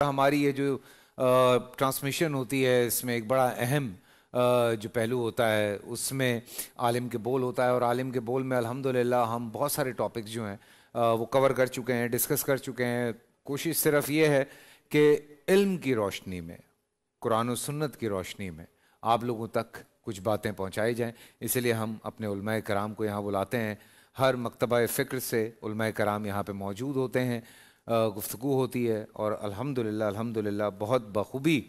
ہماری یہ جو ٹرانسمیشن ہوتی ہے اس میں ایک بڑا اہم جو پہلو ہوتا ہے اس میں عالم کے بول ہوتا ہے، اور عالم کے بول میں الحمدللہ ہم بہت سارے ٹاپکس جو ہیں وہ کور کر چکے ہیں، ڈسکس کر چکے ہیں۔ کوشش صرف یہ ہے کہ علم کی روشنی میں، قرآن و سنت کی روشنی میں آپ لوگوں تک کچھ باتیں پہنچائی جائیں، اسی لیے ہم اپنے علماء کرام کو یہاں بلاتے ہیں۔ ہر مکتبہ فکر سے علماء کرام یہاں پہ موجود ہوتے ہیں، گفتگو ہوتی ہے، اور الحمدللہ بہت بخوبی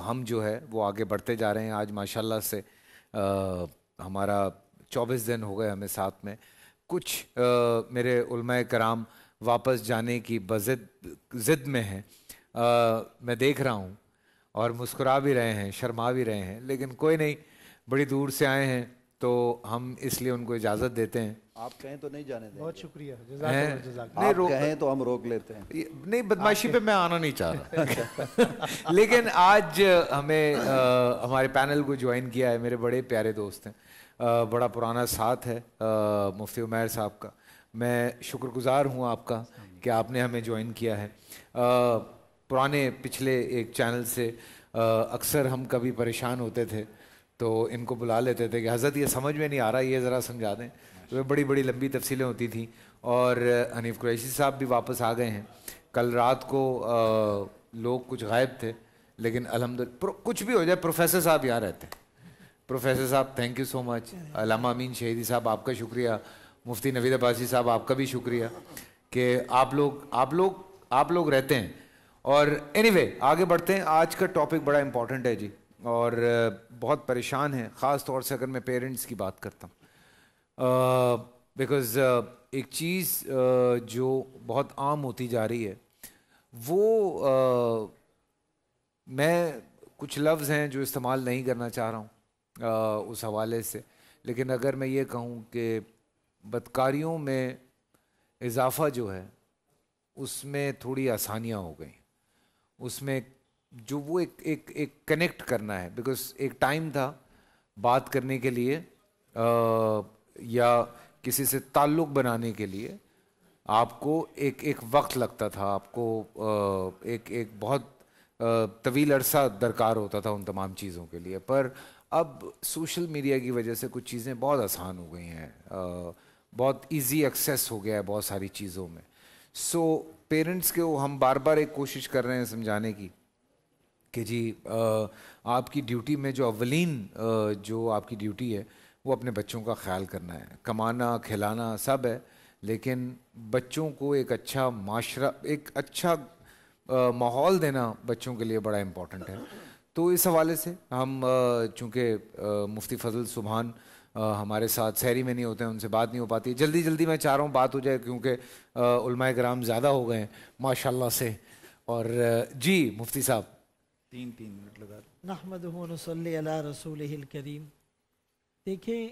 ہم جو ہے وہ آگے بڑھتے جا رہے ہیں۔ آج ماشاءاللہ سے ہمارا 24 دن ہو گئے ہمیں ساتھ میں۔ کچھ میرے علماء کرام واپس جانے کی ضد میں ہیں، میں دیکھ رہا ہوں، اور مسکرا بھی رہے ہیں، شرما بھی رہے ہیں، لیکن کوئی نہیں، بڑی دور سے آئے ہیں تو ہم اس لیے ان کو اجازت دیتے ہیں۔ آپ کہیں تو نہیں جانے دیں، بہت شکریہ، جزاک اللہ جزاک آپ کہیں تو ہم روک لیتے ہیں۔ نہیں، بدماشی پہ میں آنا نہیں چاہ رہا لیکن آج ہمیں ہمارے پینل کو جوائن کیا ہے میرے بڑے پیارے دوست ہیں، بڑا پرانا ساتھ ہے مفتی عمیر صاحب کا۔ میں شکر گزار ہوں آپ کا کہ آپ نے ہمیں جوائن کیا ہے۔ پرانے پچھلے ایک چینل سے اکثر ہم کبھی پریشان ہوتے تھے تو ان کو بلا لیتے تھے کہ حضرت یہ سمجھ میں نہیں آ رہا، یہ ذرا سمجھا دیں، تو بڑی بڑی لمبی تفصیلیں ہوتی تھیں۔ اور حنیف قریشی صاحب بھی واپس آ گئے ہیں۔ کل رات کو لوگ کچھ غائب تھے، لیکن الحمدللہ کچھ بھی ہو جائے پروفیسر صاحب یہاں رہتے ہیں۔ پروفیسر صاحب تھینک یو سو مچ، علامہ امین شہیدی صاحب آپ کا شکریہ، مفتی نوید عباسی صاحب آپ کا بھی شکریہ کہ آپ لوگ رہتے ہیں۔ اور اینی وے آگے بڑھتے ہیں۔ آج کا ٹاپک بڑا امپورٹنٹ ہے جی، اور بہت پریشان ہیں، خاص طور سے اگر میں پیرنٹس کی بات کرتا ہوں، بیکاز ایک چیز جو بہت عام ہوتی جا رہی ہے وہ میں کچھ لفظ ہیں جو استعمال نہیں کرنا چاہ رہا ہوں اس حوالے سے، لیکن اگر میں یہ کہوں کہ بدکاریوں میں اضافہ جو ہے اس میں تھوڑی آسانیاں ہو گئیں، اس میں جو وہ ایک کنیکٹ کرنا ہے، بیکاز ایک ٹائم تھا بات کرنے کے لیے یا کسی سے تعلق بنانے کے لیے آپ کو ایک وقت لگتا تھا، آپ کو ایک بہت طویل عرصہ درکار ہوتا تھا ان تمام چیزوں کے لیے۔ پر اب سوشل میڈیا کی وجہ سے کچھ چیزیں بہت آسان ہو گئی ہیں، بہت ایزی ایکسیس ہو گیا ہے بہت ساری چیزوں میں۔ سو پیرنٹس کے ہم بار بار ایک کوشش کر رہے ہیں سمجھانے کی کہ جی آپ کی ڈیوٹی میں جو اولین جو آپ کی ڈیوٹی ہے وہ اپنے بچوں کا خیال کرنا ہے۔ کمانا کھلانا سب ہے، لیکن بچوں کو ایک اچھا معاشرہ، ایک اچھا ماحول دینا بچوں کے لیے بڑا امپورٹنٹ ہے۔ تو اس حوالے سے ہم چونکہ مفتی فضل سبحان ہمارے ساتھ سحری میں نہیں ہوتے ہیں، ان سے بات نہیں ہو پاتی، جلدی میں چاہ رہا ہوں بات ہو جائے کیونکہ علماء کرام زیادہ ہو گئے ہیں ماشاءاللہ سے۔ اور جی مفتی صاحب 3 منٹ لگا دیں۔ نحمدہ و نصلی علی رسولہ الکریم۔ دیکھیں،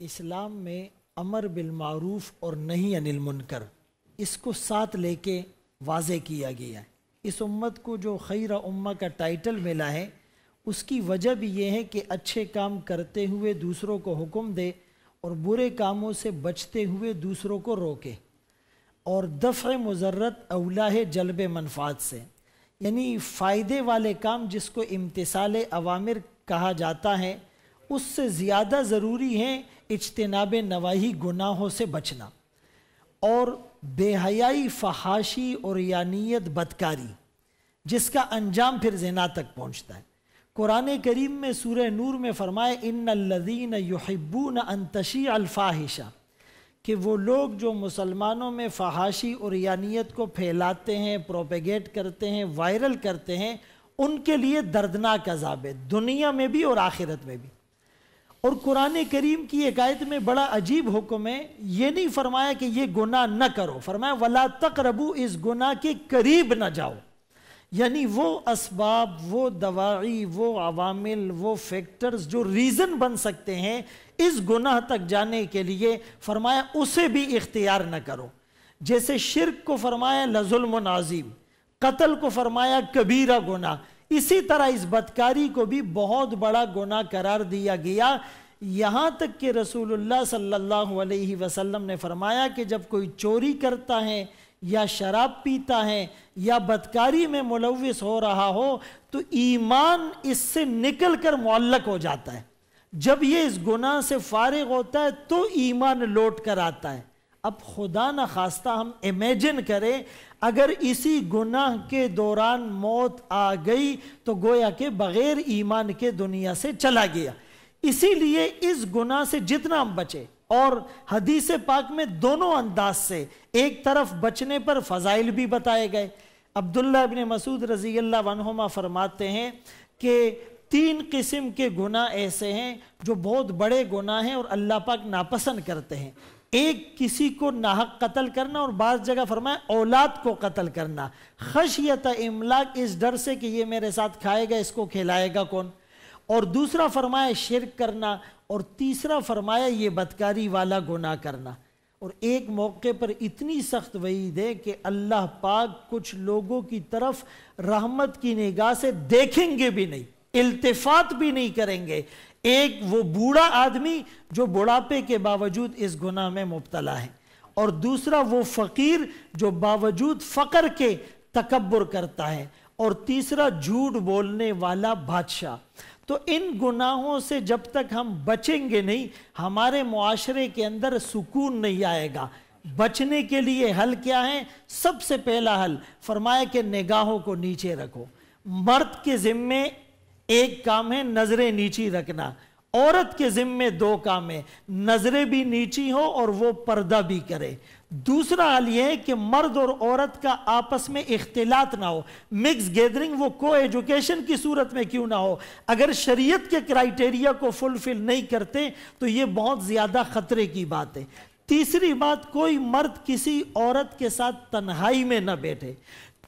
اسلام میں امر بالمعروف اور نہی عن المنکر، اس کو ساتھ لے کے واضح کیا گیا ہے۔ اس امت کو جو خیر امہ کا ٹائٹل ملا ہے اس کی وجہ بھی یہ ہے کہ اچھے کام کرتے ہوئے دوسروں کو حکم دے اور برے کاموں سے بچتے ہوئے دوسروں کو روکے، اور دفع مضرت اولا ہے جلب منفعت سے، یعنی فائدے والے کام جس کو امتثال اوامر کہا جاتا ہے اس سے زیادہ ضروری ہے اجتناب نواہی گناہوں سے بچنا۔ اور بے حیائی، فحاشی اور یانیت بدکاری جس کا انجام پھر زنا تک پہنچتا ہے۔ قرآن کریم میں سورہ نور میں فرمائے ان الذین یحبون ان تشیع الفاحشہ، کہ وہ لوگ جو مسلمانوں میں فحاشی اور یانیت کو پھیلاتے ہیں، پروپیگیٹ کرتے ہیں، وائرل کرتے ہیں، ان کے لیے دردناک عذاب ہے، دنیا میں بھی اور آخرت میں بھی۔ اور قرآن کریم کی ایک آیت میں بڑا عجیب حکم ہے، یہ نہیں فرمایا کہ یہ گناہ نہ کرو، فرمایا وَلَا تَقْرَبُوا، اس گناہ کے قریب نہ جاؤ۔ یعنی وہ اسباب، وہ دواعی، وہ عوامل، وہ فیکٹرز جو ریزن بن سکتے ہیں اس گناہ تک جانے کے لیے، فرمایا اسے بھی اختیار نہ کرو۔ جیسے شرک کو فرمایا لظلم عظیم، قتل کو فرمایا کبیرہ گناہ، اسی طرح اس بدکاری کو بھی بہت بڑا گناہ قرار دیا گیا۔ یہاں تک کہ رسول اللہ صلی اللہ علیہ وسلم نے فرمایا کہ جب کوئی چوری کرتا ہے یا شراب پیتا ہے یا بدکاری میں ملوث ہو رہا ہو تو ایمان اس سے نکل کر معلق ہو جاتا ہے. جب یہ اس گناہ سے فارغ ہوتا ہے تو ایمان لوٹ کر آتا ہے. اب خدا نہ خواستہ ہم امیجن کریں اگر اسی گناہ کے دوران موت آ گئی تو گویا کہ بغیر ایمان کے دنیا سے چلا گیا. اسی لیے اس گناہ سے جتنا ہم بچے, اور حدیث پاک میں دونوں انداز سے, ایک طرف بچنے پر فضائل بھی بتائے گئے. عبداللہ ابن مسعود رضی اللہ عنہما فرماتے ہیں کہ 3 قسم کے گناہ ایسے ہیں جو بہت بڑے گناہ ہیں اور اللہ پاک ناپسند کرتے ہیں. ایک کسی کو ناحق قتل کرنا, اور بعض جگہ فرمایا اولاد کو قتل کرنا, خشیت املاک, اس ڈر سے کہ یہ میرے ساتھ کھائے گا, اس کو کھلائے گا کون. اور دوسرا فرمایا شرک کرنا, اور تیسرا فرمایا یہ بدکاری والا گناہ کرنا. اور ایک موقع پر اتنی سخت وعید ہے کہ اللہ پاک کچھ لوگوں کی طرف رحمت کی نگاہ سے دیکھیں گے بھی نہیں, التفات بھی نہیں کریں گے. ایک وہ بوڑھا آدمی جو بڑھاپے کے باوجود اس گناہ میں مبتلا ہے, اور دوسرا وہ فقیر جو باوجود فقر کے تکبر کرتا ہے, اور تیسرا جھوٹ بولنے والا بادشاہ. تو ان گناہوں سے جب تک ہم بچیں گے نہیں, ہمارے معاشرے کے اندر سکون نہیں آئے گا. بچنے کے لیے حل کیا ہے؟ سب سے پہلا حل فرمایا کہ نگاہوں کو نیچے رکھو. مرد کے ذمے ایک کام ہے نظریں نیچی رکھنا, عورت کے ذمے 2 کام ہے, نظریں بھی نیچی ہو اور وہ پردہ بھی کرے. دوسرا حل یہ ہے کہ مرد اور عورت کا آپس میں اختلاط نہ ہو, مکس گیدرنگ, وہ کو ایجوکیشن کی صورت میں کیوں نہ ہو. اگر شریعت کے کرائیٹیریا کو فلفل نہیں کرتے تو یہ بہت زیادہ خطرے کی بات ہے. تیسری بات, کوئی مرد کسی عورت کے ساتھ تنہائی میں نہ بیٹھے.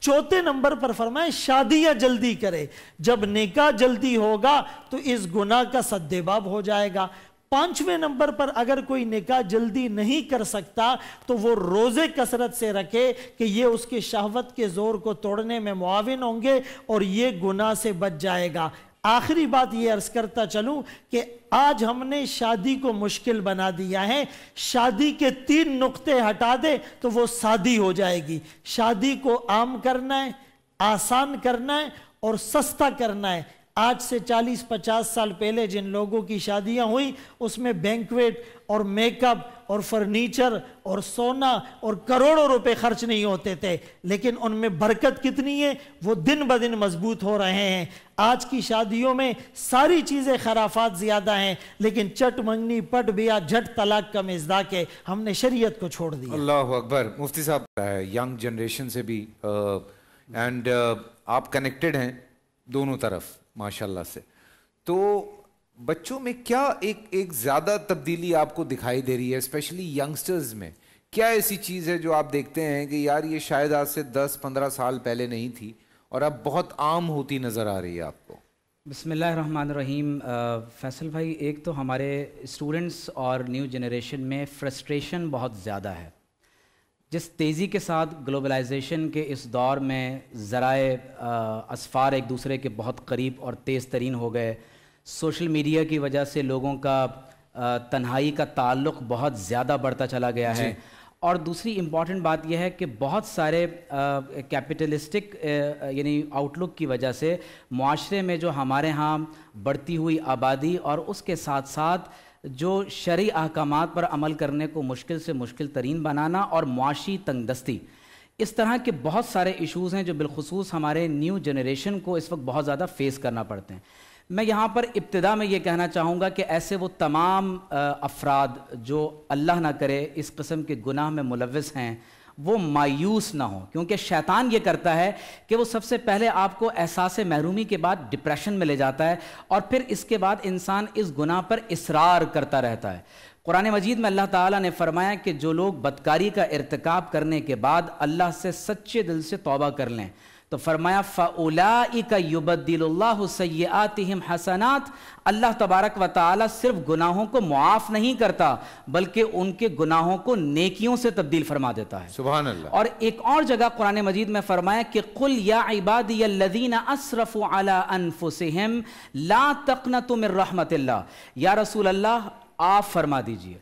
چوتھے نمبر پر فرمائے شادیاں جلدی کرے. جب نکاح جلدی ہوگا تو اس گناہ کا سدباب ہو جائے گا. 5ویں نمبر پر اگر کوئی نکاح جلدی نہیں کر سکتا تو وہ روزے کثرت سے رکھے کہ یہ اس کے شہوت کے زور کو توڑنے میں معاون ہوں گے اور یہ گناہ سے بچ جائے گا. آخری بات یہ عرض کرتا چلوں کہ آج ہم نے شادی کو مشکل بنا دیا ہے. شادی کے 3 نقطے ہٹا دے تو وہ سادی ہو جائے گی. شادی کو عام کرنا ہے, آسان کرنا ہے اور سستا کرنا ہے. آج سے 40-50 سال پہلے جن لوگوں کی شادیاں ہوئیں اس میں بینکویٹ اور میک اپ اور فرنیچر اور سونا اور کروڑوں روپے خرچ نہیں ہوتے تھے, لیکن ان میں برکت کتنی ہے, وہ دن بدن مضبوط ہو رہے ہیں. آج کی شادیوں میں ساری چیزیں خرافات زیادہ ہیں, لیکن چٹ منگنی پٹ بیا جھٹ طلاق کا مزداق ہے. ہم نے شریعت کو چھوڑ دیا. اللہ اکبر. مفتی صاحب, ینگ جنریشن سے بھی اینڈ آپ کنیکٹڈ ہیں دونوں طرف ماشاءاللہ سے, تو بچوں میں کیا ایک زیادہ تبدیلی آپ کو دکھائی دے رہی ہے, اسپیشلی ینگسٹرز میں؟ کیا ایسی چیز ہے جو آپ دیکھتے ہیں کہ یار یہ شاید آج سے 10-15 سال پہلے نہیں تھی اور اب بہت عام ہوتی نظر آ رہی ہے آپ کو؟ بسم اللہ الرحمن الرحیم. فیصل بھائی, ایک تو ہمارے اسٹوڈنٹس اور نیو جنریشن میں فرسٹریشن بہت زیادہ ہے. جس تیزی کے ساتھ گلوبلائزیشن کے اس دور میں ذرائع اسفار ایک دوسرے کے بہت قریب اور تیز ترین ہو گئے, سوشل میڈیا کی وجہ سے لوگوں کا تنہائی کا تعلق بہت زیادہ بڑھتا چلا گیا ہے. اور دوسری امپورٹنٹ بات یہ ہے کہ بہت سارے کیپٹلسٹک یعنی آؤٹ لک کی وجہ سے معاشرے میں جو ہمارے ہاں بڑھتی ہوئی آبادی اور اس کے ساتھ ساتھ جو شرعی احکامات پر عمل کرنے کو مشکل سے مشکل ترین بنانا اور معاشی تنگ دستی, اس طرح کے بہت سارے ایشوز ہیں جو بالخصوص ہمارے نیو جنریشن کو اس وقت بہت زیادہ فیس کرنا پڑتے ہیں. میں یہاں پر ابتدا میں یہ کہنا چاہوں گا کہ ایسے وہ تمام افراد جو اللہ نہ کرے اس قسم کے گناہ میں ملوث ہیں وہ مایوس نہ ہوں, کیونکہ شیطان یہ کرتا ہے کہ وہ سب سے پہلے آپ کو احساس محرومی کے بعد ڈپریشن میں لے جاتا ہے اور پھر اس کے بعد انسان اس گناہ پر اصرار کرتا رہتا ہے. قرآن مجید میں اللہ تعالیٰ نے فرمایا کہ جو لوگ بدکاری کا ارتکاب کرنے کے بعد اللہ سے سچے دل سے توبہ کر لیں تو فرمایا فَأُولَئِكَ يُبَدِّلُ اللَّهُ سَيِّئَاتِهِمْ حَسَنَاتٍ. اللہ تبارک و تعالیٰ صرف گناہوں کو معاف نہیں کرتا بلکہ ان کے گناہوں کو نیکیوں سے تبدیل فرما دیتا ہے. سبحان اللہ. اور ایک اور جگہ قرآن مجید میں فرمایا کہ قُلْ يَا عِبَادِيَ الَّذِينَ أَسْرَفُوا عَلَىٰ أَنفُسِهِمْ لَا تَقْنَطُوا مِن رَحْمَةِ اللَّهِ. یا رسول اللہ آپ فرما دیجئے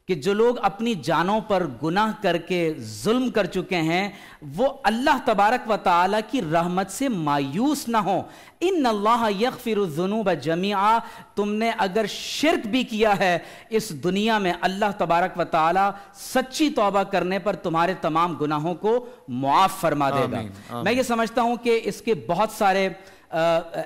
کہ جو لوگ اپنی جانوں پر گناہ کر کے ظلم کر چکے ہیں وہ اللہ تبارک و تعالیٰ کی رحمت سے مایوس نہ ہوں. ان اللہ یغفر الذنوب جمیعا. تم نے اگر شرک بھی کیا ہے اس دنیا میں اللہ تبارک و تعالیٰ سچی توبہ کرنے پر تمہارے تمام گناہوں کو معاف فرما دے گا. میں یہ سمجھتا ہوں کہ اس کے بہت سارے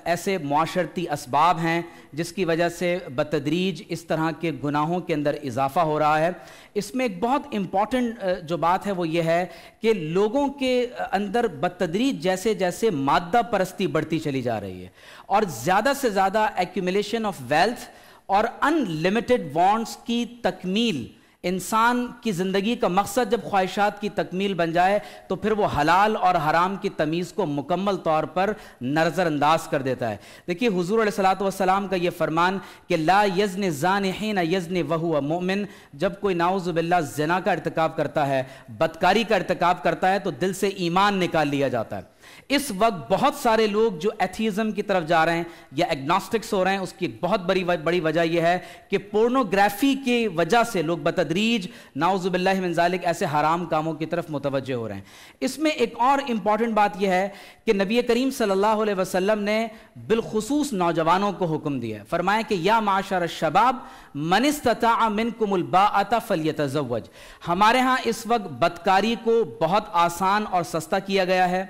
ایسے معاشرتی اسباب ہیں جس کی وجہ سے بتدریج اس طرح کے گناہوں کے اندر اضافہ ہو رہا ہے. اس میں ایک بہت امپورٹنٹ جو بات ہے وہ یہ ہے کہ لوگوں کے اندر بتدریج جیسے جیسے مادہ پرستی بڑھتی چلی جا رہی ہے اور زیادہ سے زیادہ ایکیومولیشن آف ویلتھ اور ان لمیٹڈ وانٹس کی تکمیل. انسان کی زندگی کا مقصد جب خواہشات کی تکمیل بن جائے تو پھر وہ حلال اور حرام کی تمیز کو مکمل طور پر نظر انداز کر دیتا ہے. دیکھیے حضور علیہ الصلوۃ والسلام کا یہ فرمان کہ لا یزن الزانی حین یزنی وہو مؤمن. جب کوئی نعوذ باللہ زنا کا ارتکاب کرتا ہے, بدکاری کا ارتکاب کرتا ہے تو دل سے ایمان نکال لیا جاتا ہے. اس وقت بہت سارے لوگ جو ایتھیزم کی طرف جا رہے ہیں یا ایگنوسٹکس ہو رہے ہیں, اس کی ایک بہت بڑی وجہ یہ ہے کہ پورنوگرافی کی وجہ سے لوگ بتدریج نعوذ باللہ من ذالک ایسے حرام کاموں کی طرف متوجہ ہو رہے ہیں. اس میں ایک اور امپورٹنٹ بات یہ ہے کہ نبی کریم صلی اللہ علیہ وسلم نے بالخصوص نوجوانوں کو حکم دیا ہے. فرمایا کہ یا معاشر الشباب من استطاع منکم الباءۃ فلیتزوج. ہمارے ہاں اس وقت بدکاری کو بہت آسان اور سستا کیا گیا ہے,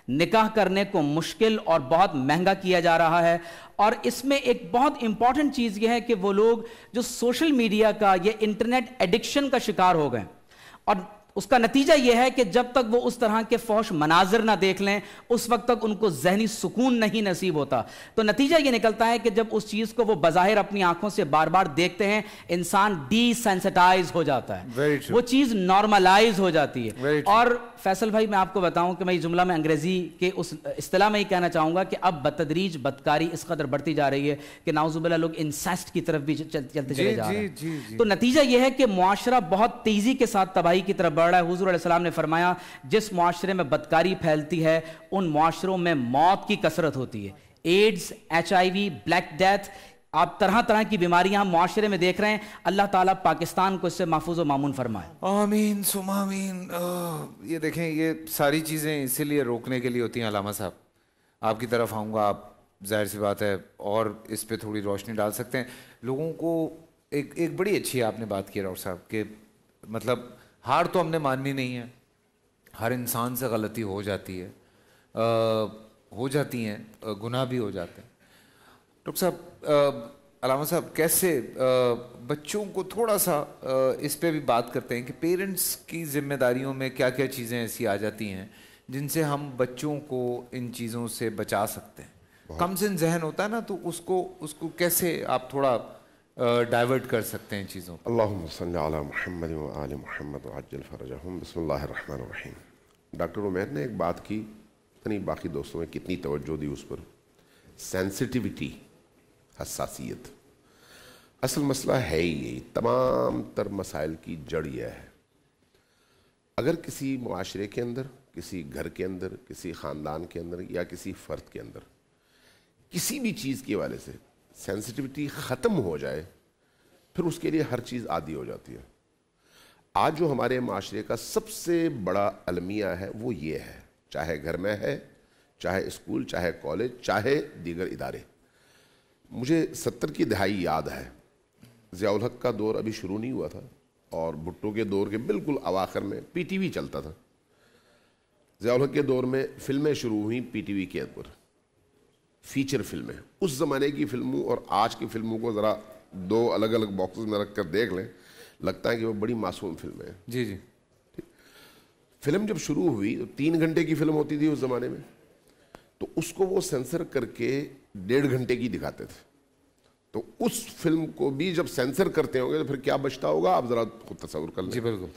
نکاح کرنے کو مشکل اور بہت مہنگا کیا جا رہا ہے. اور اس میں ایک بہت امپورٹنٹ چیز یہ ہے کہ وہ لوگ جو سوشل میڈیا کا یہ انٹرنیٹ ایڈکشن کا شکار ہو گئے اور اس کا نتیجہ یہ ہے کہ جب تک وہ اس طرح کے فحش مناظر نہ دیکھ لیں اس وقت تک ان کو ذہنی سکون نہیں نصیب ہوتا. تو نتیجہ یہ نکلتا ہے کہ جب اس چیز کو وہ بظاہر اپنی آنکھوں سے بار بار دیکھتے ہیں انسان ڈی سینسٹائز ہو جاتا ہے, وہ چیز نارملائز ہو جاتی ہے. اور فیصل بھائی میں آپ کو بتاؤں کہ میں یہ جملہ میں انگریزی کے اس اصطلاح میں ہی کہنا چاہوں گا کہ اب بتدریج بدکاری اس قدر بڑھتی جا رہی ہے کہ نعوذ باللہ لوگ انسیسٹ کی طرف بھی چلتے چلے جا رہے ہیں. تو نتیجہ یہ ہے کہ معاشرہ بہت تیزی کے ساتھ تباہی کی طرف بڑھ رہا ہے. حضور علیہ السلام نے فرمایا جس معاشرے میں بدکاری پھیلتی ہے ان معاشروں میں موت کی کثرت ہوتی ہے. ایڈز, HIV, بلیک ڈیتھ, آپ طرح طرح کی بیماریاں معاشرے میں دیکھ رہے ہیں. اللہ تعالیٰ پاکستان کو اس سے محفوظ و مامون فرمائے. آمین ثم آمین. یہ دیکھیں یہ ساری چیزیں اسی لیے روکنے کے لیے ہوتی ہیں. علامہ صاحب آپ کی طرف آؤں گا, آپ ظاہر سی بات ہے اور اس پہ تھوڑی روشنی ڈال سکتے ہیں. لوگوں کو ایک بڑی اچھی آپ نے بات کی راؤ صاحب کہ مطلب ہار تو ہم نے ماننی نہیں ہے, ہر انسان سے غلطی ہو جاتی ہے, ہو جاتی ہیں, گناہ بھی ہو جاتے ہیں. ڈاکٹر صاحب, علامہ صاحب کیسے بچوں کو تھوڑا سا اس پہ بھی بات کرتے ہیں کہ پیرنٹس کی ذمہ داریوں میں کیا کیا چیزیں ایسی آ جاتی ہیں جن سے ہم بچوں کو ان چیزوں سے بچا سکتے ہیں. کم سن ذہن ہوتا ہے نا, تو اس کو کیسے آپ تھوڑا ڈائیورٹ کر سکتے ہیں چیزوں پر. اللہم صلی علی محمد و آل محمد وعجل فرجہم. بسم اللہ الرحمن الرحیم. ڈاکٹر عمیر نے ایک بات کی, اتنی باقی دوستوں نے کتنی توجہ دی اس پر. سینسٹیوٹی, حساسیت. اصل مسئلہ ہے ہی یہی, تمام تر مسائل کی جڑ یہ ہے. اگر کسی معاشرے کے اندر, کسی گھر کے اندر, کسی خاندان کے اندر یا کسی فرد کے اندر کسی بھی چیز کی وجہ سے سینسٹیوٹی ختم ہو جائے پھر اس کے لیے ہر چیز عادی ہو جاتی ہے. آج جو ہمارے معاشرے کا سب سے بڑا المیہ ہے وہ یہ ہے, چاہے گھر میں ہے, چاہے اسکول, چاہے کالج, چاہے دیگر ادارے. مجھے 70 کی دہائی یاد ہے, ضیاء الحق کا دور ابھی شروع نہیں ہوا تھا اور بھٹو کے دور کے بالکل اواخر میں پی ٹی وی چلتا تھا. ضیاء الحق کے دور میں فلمیں شروع ہوئیں پی ٹی وی کے اوپر, فیچر فلمیں. اس زمانے کی فلموں اور آج کی فلموں کو ذرا دو الگ الگ باکسز میں رکھ کر دیکھ لیں, لگتا ہے کہ وہ بڑی معصوم فلمیں ہیں. جی جی. فلم جب شروع ہوئی تو 3 گھنٹے کی فلم ہوتی تھی اس زمانے میں, تو اس کو وہ سینسر کر کے 1.5 گھنٹے کی دکھاتے تھے. تو اس فلم کو بھی جب سینسر کرتے ہوں گے تو پھر کیا بچتا ہوگا آپ ذرا خود تصور کر لیں. جی بالکل.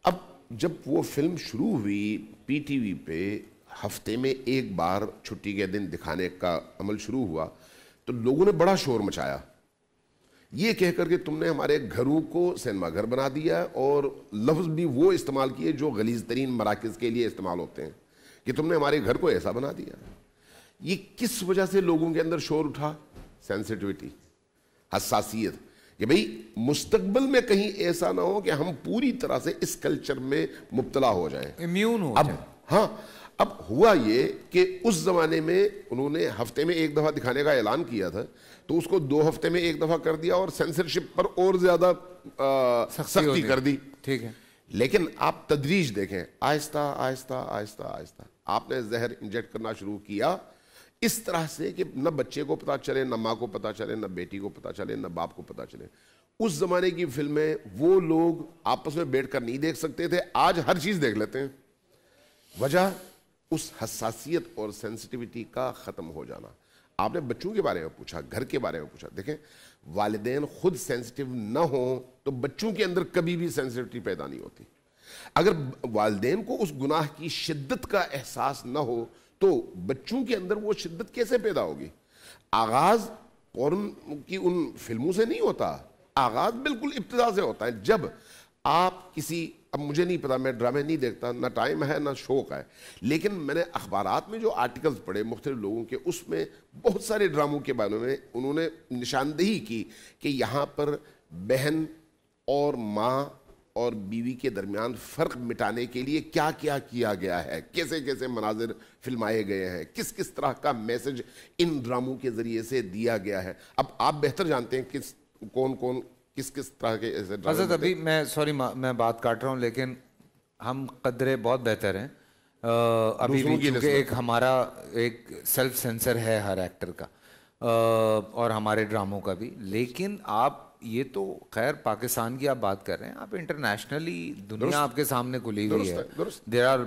اب جب وہ فلم شروع ہوئی پی ٹی وی پہ ہفتے میں ایک بار چھٹی کے دن دکھانے کا عمل شروع ہوا تو لوگوں نے بڑا شور مچایا, یہ کہہ کر کہ تم نے ہمارے گھروں کو سینما گھر بنا دیا, اور لفظ بھی وہ استعمال کیے جو غلیظ ترین مراکز کے لیے استعمال ہوتے ہیں کہ تم نے ہمارے گھر کو ایسا بنا دیا. یہ کس وجہ سے لوگوں کے اندر شور اٹھا؟ سینسٹیوٹی, حساسیت. کہ بھئی مستقبل میں کہیں ایسا نہ ہو کہ ہم پوری طرح سے اس کلچر میں مبتلا ہو جائیں, امیون ہو جائیں. ہاں اب ہوا یہ کہ اس زمانے میں انہوں نے ہفتے میں ایک دفعہ دکھانے کا اعلان کیا تھا, تو اس کو 2 ہفتے میں ایک دفعہ کر دیا اور سینسرشپ پر اور زیادہ سختی کر دی. ٹھیک ہے, لیکن آپ تدریج دیکھیں, آہستہ آہستہ آہستہ آہستہ آپ نے زہر انجیکٹ کرنا شروع کیا اس طرح سے کہ نہ بچے کو پتا چلے, نہ ماں کو پتا چلے, نہ بیٹی کو پتا چلے, نہ باپ کو پتا چلے. اس زمانے کی فلمیں وہ لوگ آپس میں بیٹھ کر نہیں دیکھ سکتے تھے, آج ہر چیز دیکھ لیتے ہیں. وجہ اس حساسیت اور سینسٹیوٹی کا ختم ہو جانا. آپ نے بچوں کے بارے میں پوچھا, گھر کے بارے میں پوچھا, دیکھیں والدین خود سینسٹیو نہ ہوں تو بچوں کے اندر کبھی بھی سینسٹیوٹی پیدا نہیں ہوتی. اگر والدین کو اس گناہ کی شدت کا احساس نہ ہو تو بچوں کے اندر وہ شدت کیسے پیدا ہوگی؟ آغاز پورن کی ان فلموں سے نہیں ہوتا, آغاز بالکل ابتدا سے ہوتا ہے. جب آپ کسی, اب مجھے نہیں پتا, میں ڈرامے نہیں دیکھتا, نہ ٹائم ہے نہ شوق ہے, لیکن میں نے اخبارات میں جو آرٹیکلز پڑھے مختلف لوگوں کے, اس میں بہت سارے ڈراموں کے بارے میں انہوں نے نشاندہی کی کہ یہاں پر بہن اور ماں اور بیوی کے درمیان فرق مٹانے کے لیے کیا کیا کیا گیا ہے, کیسے کیسے مناظر فلمائے گئے ہیں, کس کس طرح کا میسج ان ڈراموں کے ذریعے سے دیا گیا ہے. اب آپ بہتر جانتے ہیں کون کون کس کس طرح کے ایسے ڈرامے. حضرت ابھی میں سوری میں بات کاٹ رہا ہوں, لیکن ہم قدرے بہت بہتر ہیں ابھی بھی, کیونکہ ایک ہمارا ایک سیلف سینسر ہے ہر ایکٹر کا اور ہمارے ڈراموں کا بھی. لیکن آپ یہ تو خیر پاکستان کی آپ بات کر رہے ہیں, آپ انٹرنیشنلی دنیا آپ کے سامنے کھلی ہوئی ہے. دیر آر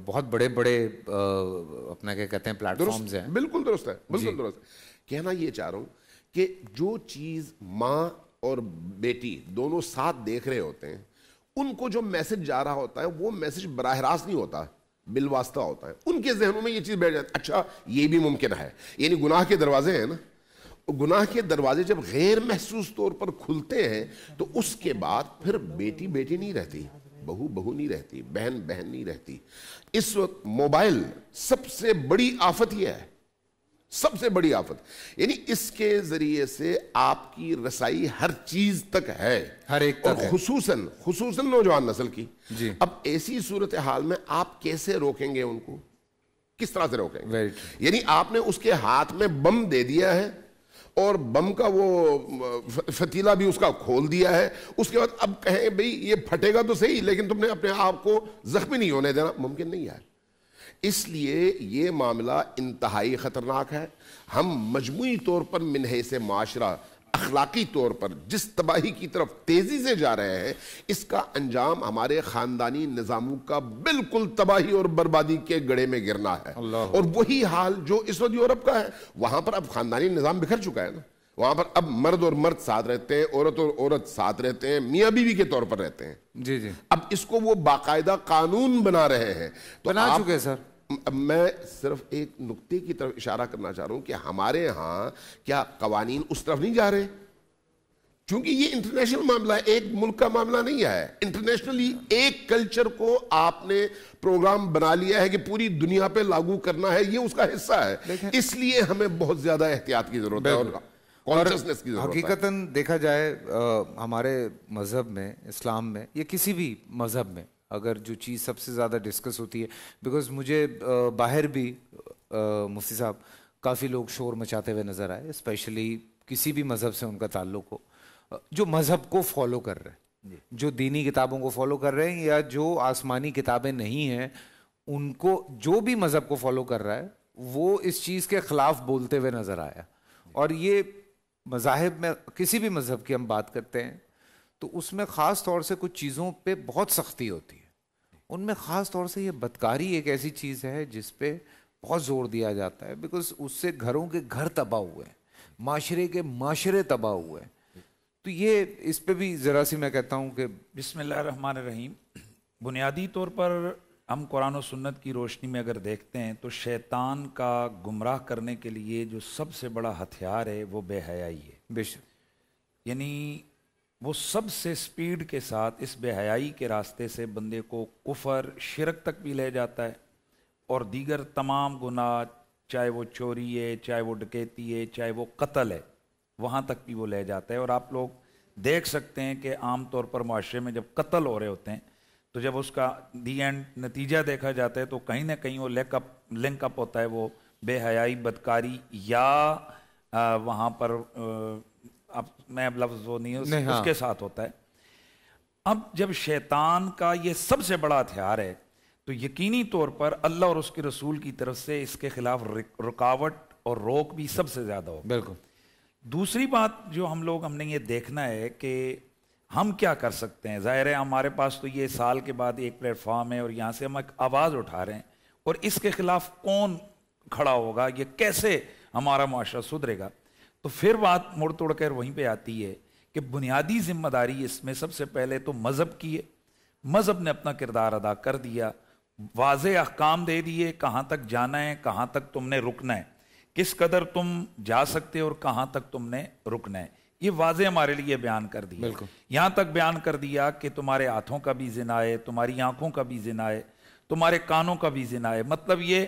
بہت بڑے بڑے اپنا کیا کہتے ہیں پلیٹ فارمز ہیں. بالکل درست ہے, بالکل درست ہے. کہنا یہ چاہ رہا ہوں کہ جو چیز ماں اور بیٹی دونوں ساتھ دیکھ رہے ہوتے ہیں, ان کو جو میسج جا رہا ہوتا ہے وہ میسج براہ راست نہیں ہوتا, بالواسطہ ہوتا ہے. ان کے ذہنوں میں یہ چیز بیٹھ جاتی ہے, اچھا یہ بھی ممکن ہے. یعنی گناہ کے دروازے ہیں نا, گناہ کے دروازے جب غیر محسوس طور پر کھلتے ہیں تو اس کے بعد پھر بیٹی بیٹی نہیں رہتی, بہو بہو نہیں رہتی, بہن بہن نہیں رہتی. اس وقت موبائل سب سے بڑی آفت یہ ہے, سب سے بڑی آفت. یعنی اس کے ذریعے سے آپ کی رسائی ہر چیز تک ہے, ہر ایک اور تک, خصوصاً نوجوان نسل کی. جی. اب ایسی صورتحال میں آپ کیسے روکیں گے ان کو, کس طرح سے روکیں گے؟ یعنی آپ نے اس کے ہاتھ میں بم دے دیا ہے اور بم کا وہ فتیلہ بھی اس کا کھول دیا ہے, اس کے بعد اب کہیں بھئی یہ پھٹے گا تو صحیح لیکن تم نے اپنے آپ کو زخمی نہیں ہونے دینا, ممکن نہیں ہے. اس لیے یہ معاملہ انتہائی خطرناک ہے. ہم مجموعی طور پر من حیث معاشرہ اخلاقی طور پر جس تباہی کی طرف تیزی سے جا رہے ہیں, اس کا انجام ہمارے خاندانی نظاموں کا بالکل تباہی اور بربادی کے گڑھے میں گرنا ہے. اور وہی حال جو اس وقت یورپ کا ہے, وہاں پر اب خاندانی نظام بکھر چکا ہے نا, وہاں پر اب مرد اور مرد ساتھ رہتے ہیں, عورت اور عورت ساتھ رہتے ہیں, میاں بیوی کے طور پر رہتے ہیں. جی جی. اب اس کو وہ باقاعدہ قانون بنا رہے ہیں. تو بنا چکے سر. میں صرف ایک نقطے کی طرف اشارہ کرنا چاہ رہا ہوں کہ ہمارے ہاں کیا قوانین اس طرف نہیں جا رہے, چونکہ یہ انٹرنیشنل معاملہ ہے, ایک ملک کا معاملہ نہیں ہے. انٹرنیشنلی ایک کلچر کو آپ نے پروگرام بنا لیا ہے کہ پوری دنیا پہ لاگو کرنا ہے, یہ اس کا حصہ ہے. اس لیے ہمیں بہت زیادہ احتیاط کی ضرورت ہے اور حقیقتاً دیکھا جائے ہمارے مذہب میں, اسلام میں یا کسی بھی مذہب میں, اگر جو چیز سب سے زیادہ ڈسکس ہوتی ہے, بیکاز مجھے باہر بھی مفتی صاحب کافی لوگ شور مچاتے ہوئے نظر آئے, اسپیشلی کسی بھی مذہب سے ان کا تعلق ہو, جو مذہب کو فالو کر رہے ہیں, جو دینی کتابوں کو فالو کر رہے ہیں, یا جو آسمانی کتابیں نہیں ہیں ان کو, جو بھی مذہب کو فالو کر رہا ہے وہ اس چیز کے خلاف بولتے ہوئے نظر آیا. اور یہ مذاہب میں کسی بھی مذہب کی ہم بات کرتے ہیں تو اس میں خاص طور سے کچھ چیزوں پہ بہت سختی ہوتی ہے. ان میں خاص طور سے یہ بدکاری ایک ایسی چیز ہے جس پہ بہت زور دیا جاتا ہے, بیکاز اس سے گھروں کے گھر تباہ ہوئے ہیں, معاشرے کے معاشرے تباہ ہوئے ہیں. تو یہ اس پہ بھی ذرا سی میں کہتا ہوں کہ بسم اللہ الرحمن الرحیم. بنیادی طور پر ہم قرآن و سنت کی روشنی میں اگر دیکھتے ہیں تو شیطان کا گمراہ کرنے کے لیے جو سب سے بڑا ہتھیار ہے وہ بے حیائی ہے. بے شک. یعنی وہ سب سے سپیڈ کے ساتھ اس بے حیائی کے راستے سے بندے کو کفر, شرک تک بھی لے جاتا ہے, اور دیگر تمام گناہ, چاہے وہ چوری ہے, چاہے وہ ڈکیتی ہے, چاہے وہ قتل ہے, وہاں تک بھی وہ لے جاتا ہے. اور آپ لوگ دیکھ سکتے ہیں کہ عام طور پر معاشرے میں جب قتل ہو رہے ہوتے ہیں تو جب اس کا دی اینڈ نتیجہ دیکھا جاتا ہے تو کہیں نہ کہیں وہ لنک اپ ہوتا ہے وہ بے حیائی، بدکاری یا وہاں پر اب میں اب لفظ وہ نہیں اس کے ساتھ ہوتا ہے۔ اب جب شیطان کا یہ سب سے بڑا ہتھیار ہے تو یقینی طور پر اللہ اور اس کے رسول کی طرف سے اس کے خلاف رکاوٹ اور روک بھی سب سے زیادہ ہو۔ بالکل۔ دوسری بات جو ہم نے یہ دیکھنا ہے کہ ہم کیا کر سکتے ہیں۔ ظاہر ہے ہمارے پاس تو یہ سال کے بعد ایک پلیٹ فارم ہے اور یہاں سے ہم ایک آواز اٹھا رہے ہیں، اور اس کے خلاف کون کھڑا ہوگا، یہ کیسے ہمارا معاشرہ سدھرے گا۔ تو پھر بات مڑ توڑ کر وہیں پہ آتی ہے کہ بنیادی ذمہ داری اس میں سب سے پہلے تو مذہب کی ہے۔ مذہب نے اپنا کردار ادا کر دیا، واضح احکام دے دیے کہاں تک جانا ہے، کہاں تک تم نے رکنا ہے، کس قدر تم جا سکتے اور کہاں تک تم نے رکنا ہے، یہ واضح ہمارے لیے بیان کر دیا۔ بالکل۔ یہاں تک بیان کر دیا کہ تمہارے ہاتھوں کا بھی زنا ہے، تمہاری آنکھوں کا بھی زنا ہے، تمہارے کانوں کا بھی زنا ہے۔ مطلب یہ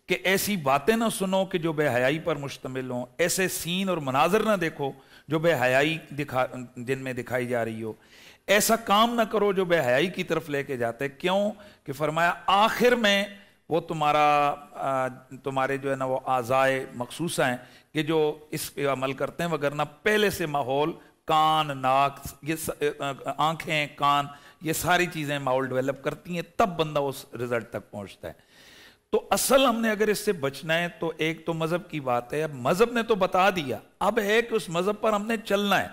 کہ ایسی باتیں نہ سنو کہ جو بے حیائی پر مشتمل ہوں، ایسے سین اور مناظر نہ دیکھو جو بے حیائی جن میں دکھائی جا رہی ہو، ایسا کام نہ کرو جو بے حیائی کی طرف لے کے جاتے۔ کیوں کہ فرمایا آخر میں وہ تمہارے جو ہے نا وہ اعضائے مخصوصہ ہیں کہ جو اس پہ عمل کرتے ہیں، وگرنہ پہلے سے ماحول، کان، ناک، آنکھیں، کان، یہ ساری چیزیں ماحول ڈیولپ کرتی ہیں، تب بندہ اس رزلٹ تک پہنچتا ہے۔ تو اصل ہم نے اگر اس سے بچنا ہے تو ایک تو مذہب کی بات ہے۔ اب مذہب نے تو بتا دیا، اب ہے کہ اس مذہب پر ہم نے چلنا ہے۔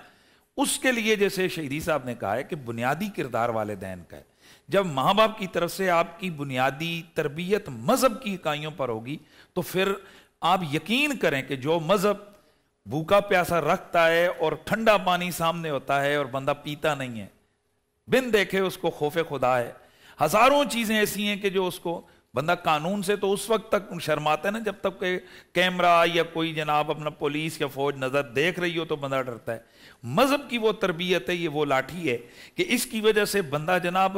اس کے لیے جیسے شہیدی صاحب نے کہا ہے کہ بنیادی کردار والدین کا ہے۔ جب ماں باپ کی طرف سے آپ کی بنیادی تربیت مذہب کی اکائیوں پر ہوگی تو پھر آپ یقین کریں کہ جو مذہب بھوکا پیاسا رکھتا ہے اور ٹھنڈا پانی سامنے ہوتا ہے اور بندہ پیتا نہیں ہے، بن دیکھے اس کو خوف خدا ہے۔ ہزاروں چیزیں ایسی ہیں کہ جو اس کو بندہ قانون سے تو اس وقت تک شرماتا ہے نا جب تک کہ کیمرہ یا کوئی جناب اپنا پولیس یا فوج نظر دیکھ رہی ہو تو بندہ ڈرتا ہے۔ مذہب کی وہ تربیت ہے، یہ وہ لاٹھی ہے کہ اس کی وجہ سے بندہ جناب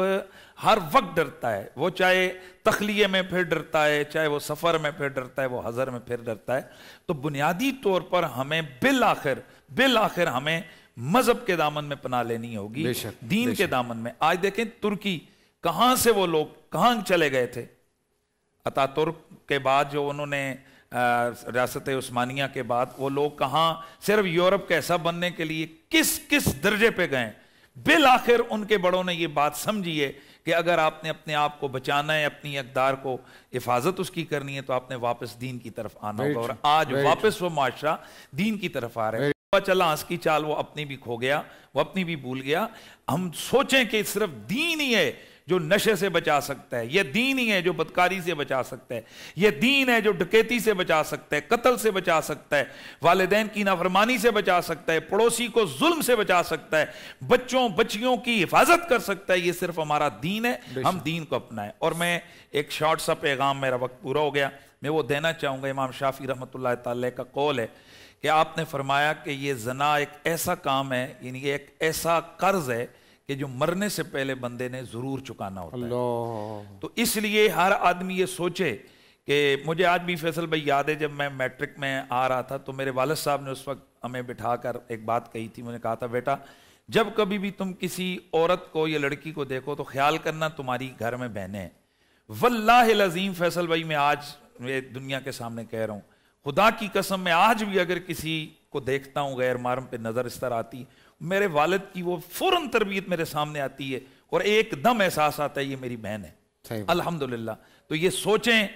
ہر وقت ڈرتا ہے، وہ چاہے تخلیے میں پھر ڈرتا ہے، چاہے وہ سفر میں پھر ڈرتا ہے، وہ حضر میں پھر ڈرتا ہے۔ تو بنیادی طور پر ہمیں بالآخر ہمیں مذہب کے دامن میں پناہ لینی ہوگی، دین کے دامن میں۔ آج دیکھیں ترکی کہاں سے وہ لوگ کہاں چلے گئے تھے۔ اتا ترک کے بعد جو انہوں نے ریاست عثمانیہ کے بعد وہ لوگ کہاں صرف یورپ کا حصہ بننے کے لیے کس درجے پہ گئے۔ بالآخر ان کے بڑوں نے یہ بات سمجھی ہے کہ اگر آپ نے اپنے آپ کو بچانا ہے، اپنی اقدار کو حفاظت اس کی کرنی ہے تو آپ نے واپس دین کی طرف آنا ہوگا، اور آج واپس وہ معاشرہ دین کی طرف آ رہا ہے۔ چلا ہنس کی چال وہ اپنی بھی کھو گیا، وہ اپنی بھی بھول گیا۔ ہم سوچیں کہ صرف دین ہی ہے جو نشے سے بچا سکتا ہے، یہ دین ہی ہے جو بدکاری سے بچا سکتا ہے، یہ دین ہے جو ڈکیتی سے بچا سکتا ہے، قتل سے بچا سکتا ہے، والدین کی نافرمانی سے بچا سکتا ہے، پڑوسی کو ظلم سے بچا سکتا ہے، بچوں بچیوں کی حفاظت کر سکتا ہے۔ یہ صرف ہمارا دین ہے، ہم دین کو اپنائیں۔ اور میں ایک شارٹ سا پیغام، میرا وقت پورا ہو گیا، میں وہ دینا چاہوں گا۔ امام شافعی رحمۃ اللہ تعالی کا قول ہے کہ آپ نے فرمایا کہ یہ زنا ایک ایسا کام ہے، یعنی ایک ایسا قرض ہے کہ جو مرنے سے پہلے بندے نے ضرور چکانا ہوتا ہے۔ تو اس لیے ہر آدمی یہ سوچے کہ مجھے آج بھی فیصل بھائی یاد ہے، جب میں میٹرک میں آ رہا تھا تو میرے والد صاحب نے اس وقت ہمیں بٹھا کر ایک بات کہی تھی۔ مجھے کہا تھا بیٹا جب کبھی بھی تم کسی عورت کو یا لڑکی کو دیکھو تو خیال کرنا تمہاری گھر میں بہنیں ہیں۔ واللہ العظیم فیصل بھائی میں آج دنیا کے سامنے کہہ رہا ہوں، خدا کی قسم میں آج بھی اگر کسی کو دیکھتا ہوں غیر محرم پہ نظر اس طرح آتی، میرے والد کی وہ فوراً تربیت میرے سامنے آتی ہے اور ایک دم احساس آتا ہے یہ میری بہن ہے۔ الحمدللہ۔ تو یہ سوچیں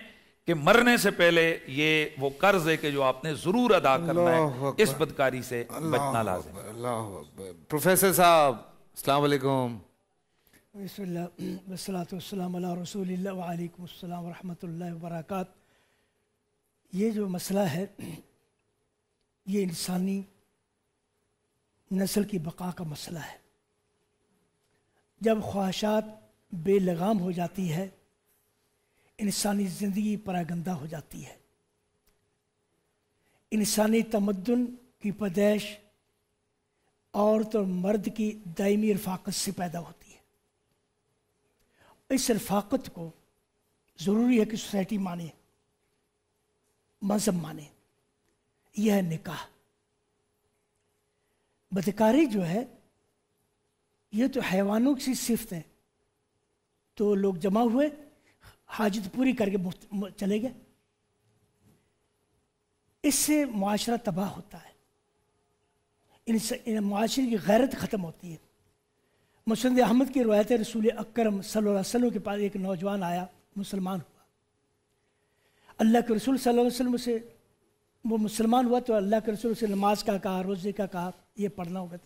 کہ مرنے سے پہلے یہ وہ قرض ہے کہ جو آپ نے ضرور ادا کرنا ہے، اس بدکاری سے بچنا لازم ہے۔ اللہ۔ پروفیسر صاحب السلام علیکم۔ بسم اللہ والصلاۃ والسلام علی رسول اللہ وعلیکم السلام ورحمۃ اللہ وبرکاتہ۔ یہ جو مسئلہ ہے یہ انسانی نسل کی بقا کا مسئلہ ہے۔ جب خواہشات بے لگام ہو جاتی ہے، انسانی زندگی پراگندہ ہو جاتی ہے۔ انسانی تمدن کی پیدائش عورت اور مرد کی دائمی رفاقت سے پیدا ہوتی ہے۔ اس رفاقت کو ضروری ہے کہ سوسائٹی مانے، مذہب مانے۔ یہ ہے نکاح۔ بدکاری جو ہے یہ تو حیوانوں کی صفت ہے. تو لوگ جمع ہوئے, حاجت پوری کر کے چلے گئے. اس سے معاشرہ تباہ ہوتا ہے, ان معاشرے کی غیرت ختم ہوتی ہے. مسند احمد کی روایت ہے, رسول اکرم صلی اللہ علیہ وسلم کے پاس ایک نوجوان آیا, مسلمان ہوا. اللہ کے رسول صلی اللہ علیہ وسلم سے وہ مسلمان ہوا تو اللہ کے رسول سے نماز کا کہا, روزے کا کہا, یہ پڑھنا ہوگا.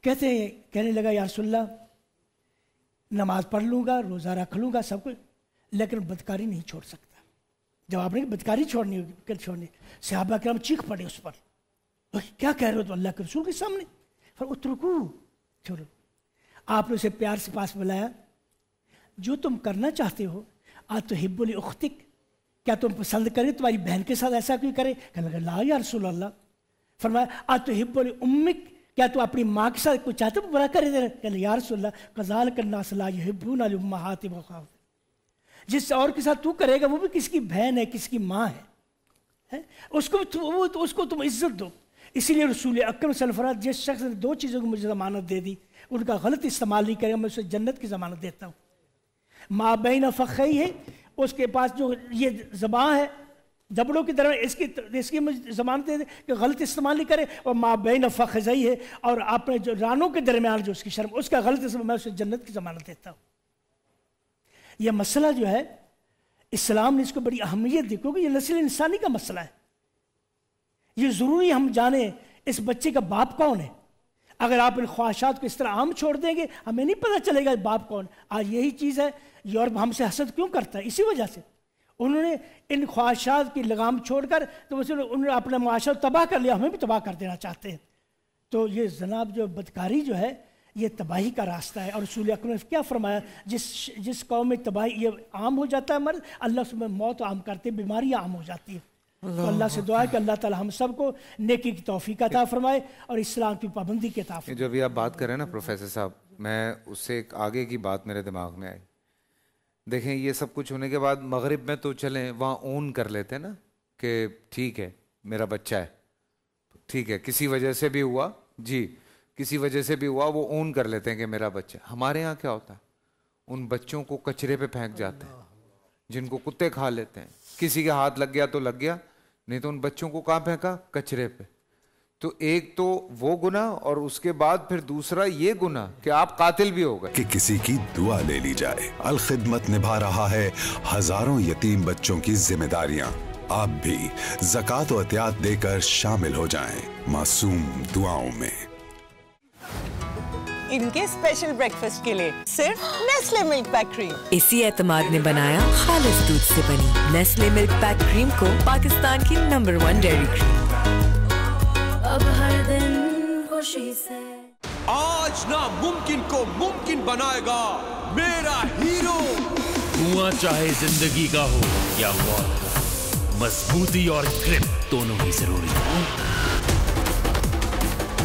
کہنے لگا یا رسول اللہ نماز پڑھ لوں گا, روزہ رکھ لوں گا, سب کچھ, لیکن بدکاری نہیں چھوڑ سکتا. جب آپ نے بدکاری چھوڑنی ہوگی, صحابہ کرام چیخ پڑے اس پر, کیا کہہ رہے ہو تو اللہ کے رسول کے سامنے. پھر اترکو, چھوڑو. آپ نے اسے پیار سے پاس بلایا, جو تم کرنا چاہتے ہو اتحب لاختک, کیا تم پسند کریں تمہاری بہن کے ساتھ ایسا کوئی کرے؟ کہنے لگا لا یا رسول اللہ. فرمایا اتحب لامک, کیا تو اپنی ماں کے ساتھ کوئی چاہتے برا کرے دے؟ کہنے لگا یا رسول اللہ کذالک الناس لا یحبون الامہات وخاف. جس اور کے ساتھ تو کرے گا وہ بھی کس کی بہن ہے, کس کی ماں ہے, اس کو تم عزت دو. اسی لیے رسول اکرم صلی اللہ علیہ وسلم جس شخص نے دو چیزوں کو مجھے ضمانت دے دی, ان کا غلط استعمال نہیں کرے گا, میں اسے جنت کی ضمانت دیتا ہوں. ما بین فخذی ہے, اس کے پاس جو یہ زبان ہے جبڑوں کی طرح, اس کی ضمانت دے دے کہ غلط استعمال نہیں کرے. اور ما بین فخذی ہے, اور آپ نے جو رانوں کے درمیان جو اس کی شرم, اس کا غلط استعمال, میں اسے جنت کی ضمانت دیتا ہوں. یہ مسئلہ جو ہے اسلام نے اس کو بڑی اہمیت دی, کیونکہ یہ نسل انسانی کا مسئلہ ہے. یہ ضروری ہم جانیں اس بچے کا باپ کون ہے. اگر آپ ان خواہشات کو اس طرح عام چھوڑ دیں گے, ہمیں نہیں پتہ چلے گا باپ کون. آج یہی چیز ہے, یورپ ہم سے حسد کیوں کرتا ہے, اسی وجہ سے انہوں نے ان خواہشات کی لگام چھوڑ کر تو انہوں نے اپنا معاشرہ تباہ کر لیا, ہمیں بھی تباہ کر دینا چاہتے ہیں. تو یہ جناب جو بدکاری جو ہے یہ تباہی کا راستہ ہے. اور رسول اکرم نے کیا فرمایا, جس قوم میں تباہی یہ عام ہو جاتا ہے مرض, اللہ اس میں موت عام کرتے, بیماریاں عام ہو جاتی ہیں. تو اللہ سے دعا ہے کہ اللہ تعالی ہم سب کو نیکی کی توفیق عطا فرمائے اور اسلام کی پابندی کے عطا فرمائے. جو بھی آپ بات کریں نا پروفیسر صاحب, میں اس سے ایک آگے کی بات میرے دماغ میں آئی. دیکھیں یہ سب کچھ ہونے کے بعد مغرب میں تو چلیں وہاں اون کر لیتے ہیں نا کہ ٹھیک ہے میرا بچہ ہے, ٹھیک ہے کسی وجہ سے بھی ہوا, جی کسی وجہ سے بھی ہوا, وہ اون کر لیتے ہیں کہ میرا بچہ. ہمارے ہاں کیا ہوتا ہے, ان بچوں کو کچرے پہ پھینک جاتے ہیں جن کو کتے کھا لیتے ہیں. کسی کے ہاتھ لگ گیا تو لگ گیا, نہیں تو ان بچوں کو کہاں پھینکا, کچرے پہ. تو ایک تو وہ گناہ, اور اس کے بعد پھر دوسرا یہ گناہ کہ آپ قاتل بھی ہو گئے. کہ کسی کی دعا لے لی جائے. الخدمت نبھا رہا ہے ہزاروں یتیم بچوں کی ذمہ داریاں. آپ بھی زکوٰۃ و عطیات دے کر شامل ہو جائیں معصوم دعاؤں میں. ان کے اسپیشل بریکفاسٹ کے لیے صرف نیسلے ملک پیک کریم. اسی اعتماد نے بنایا خالص دودھ سے بنی نیسلے ملک پیک کریم کو پاکستان کی نمبر 1 ڈیری کریم. اب ہر دن خوشی سے. آج ناممکن کو ممکن بنائے گا میرا ہیرو. کنواں چاہے زندگی کا ہو یا موت ہو, مضبوطی اور گرپ دونوں ہی ضروری ہے,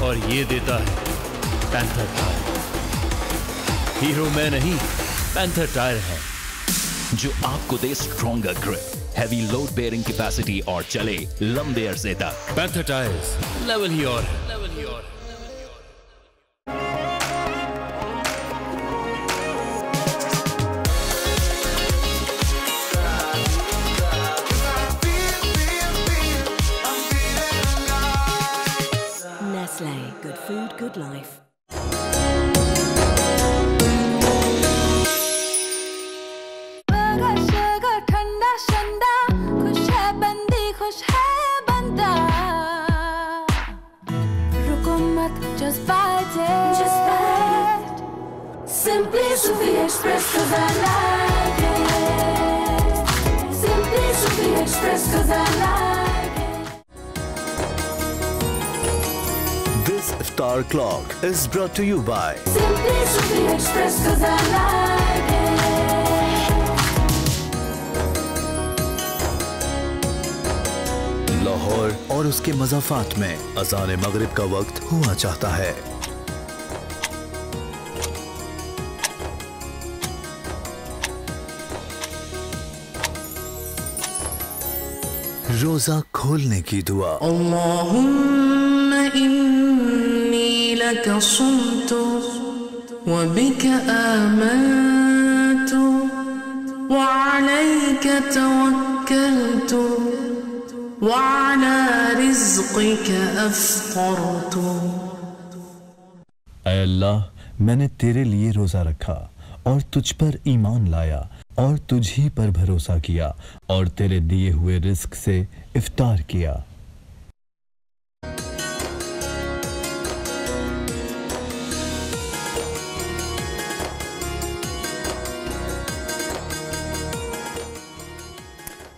اور یہ دیتا ہے پینتھر ٹائر. ہیرو میں نہیں, پینتھر ٹائر ہے جو آپ کو دے stronger grip, heavy load bearing capacity اور چلے لمبے عرصے تک. پینتھر ٹائرز لیول ہی اور ہے. Nestle, good food, good life. Simply Sufi Express, 'cause I like it. Simply Sufi Express, 'cause I like it. This iftar clock is brought to you by Simply Sufi Express, 'cause I like it. Lahore اور اس کے مضافات میں اذان مغرب کا وقت ہوا چاہتا ہے. روزہ کھولنے کی دعا. اللہم انی لک صمت وبك آمنت وعليك توكلت وعلى رزقك أفطرت. اے اللہ میں نے تیرے لیے روزہ رکھا اور تجھ پر ایمان لایا اور تجھ ہی پر بھروسہ کیا اور تیرے دیے ہوئے رزق سے افطار کیا.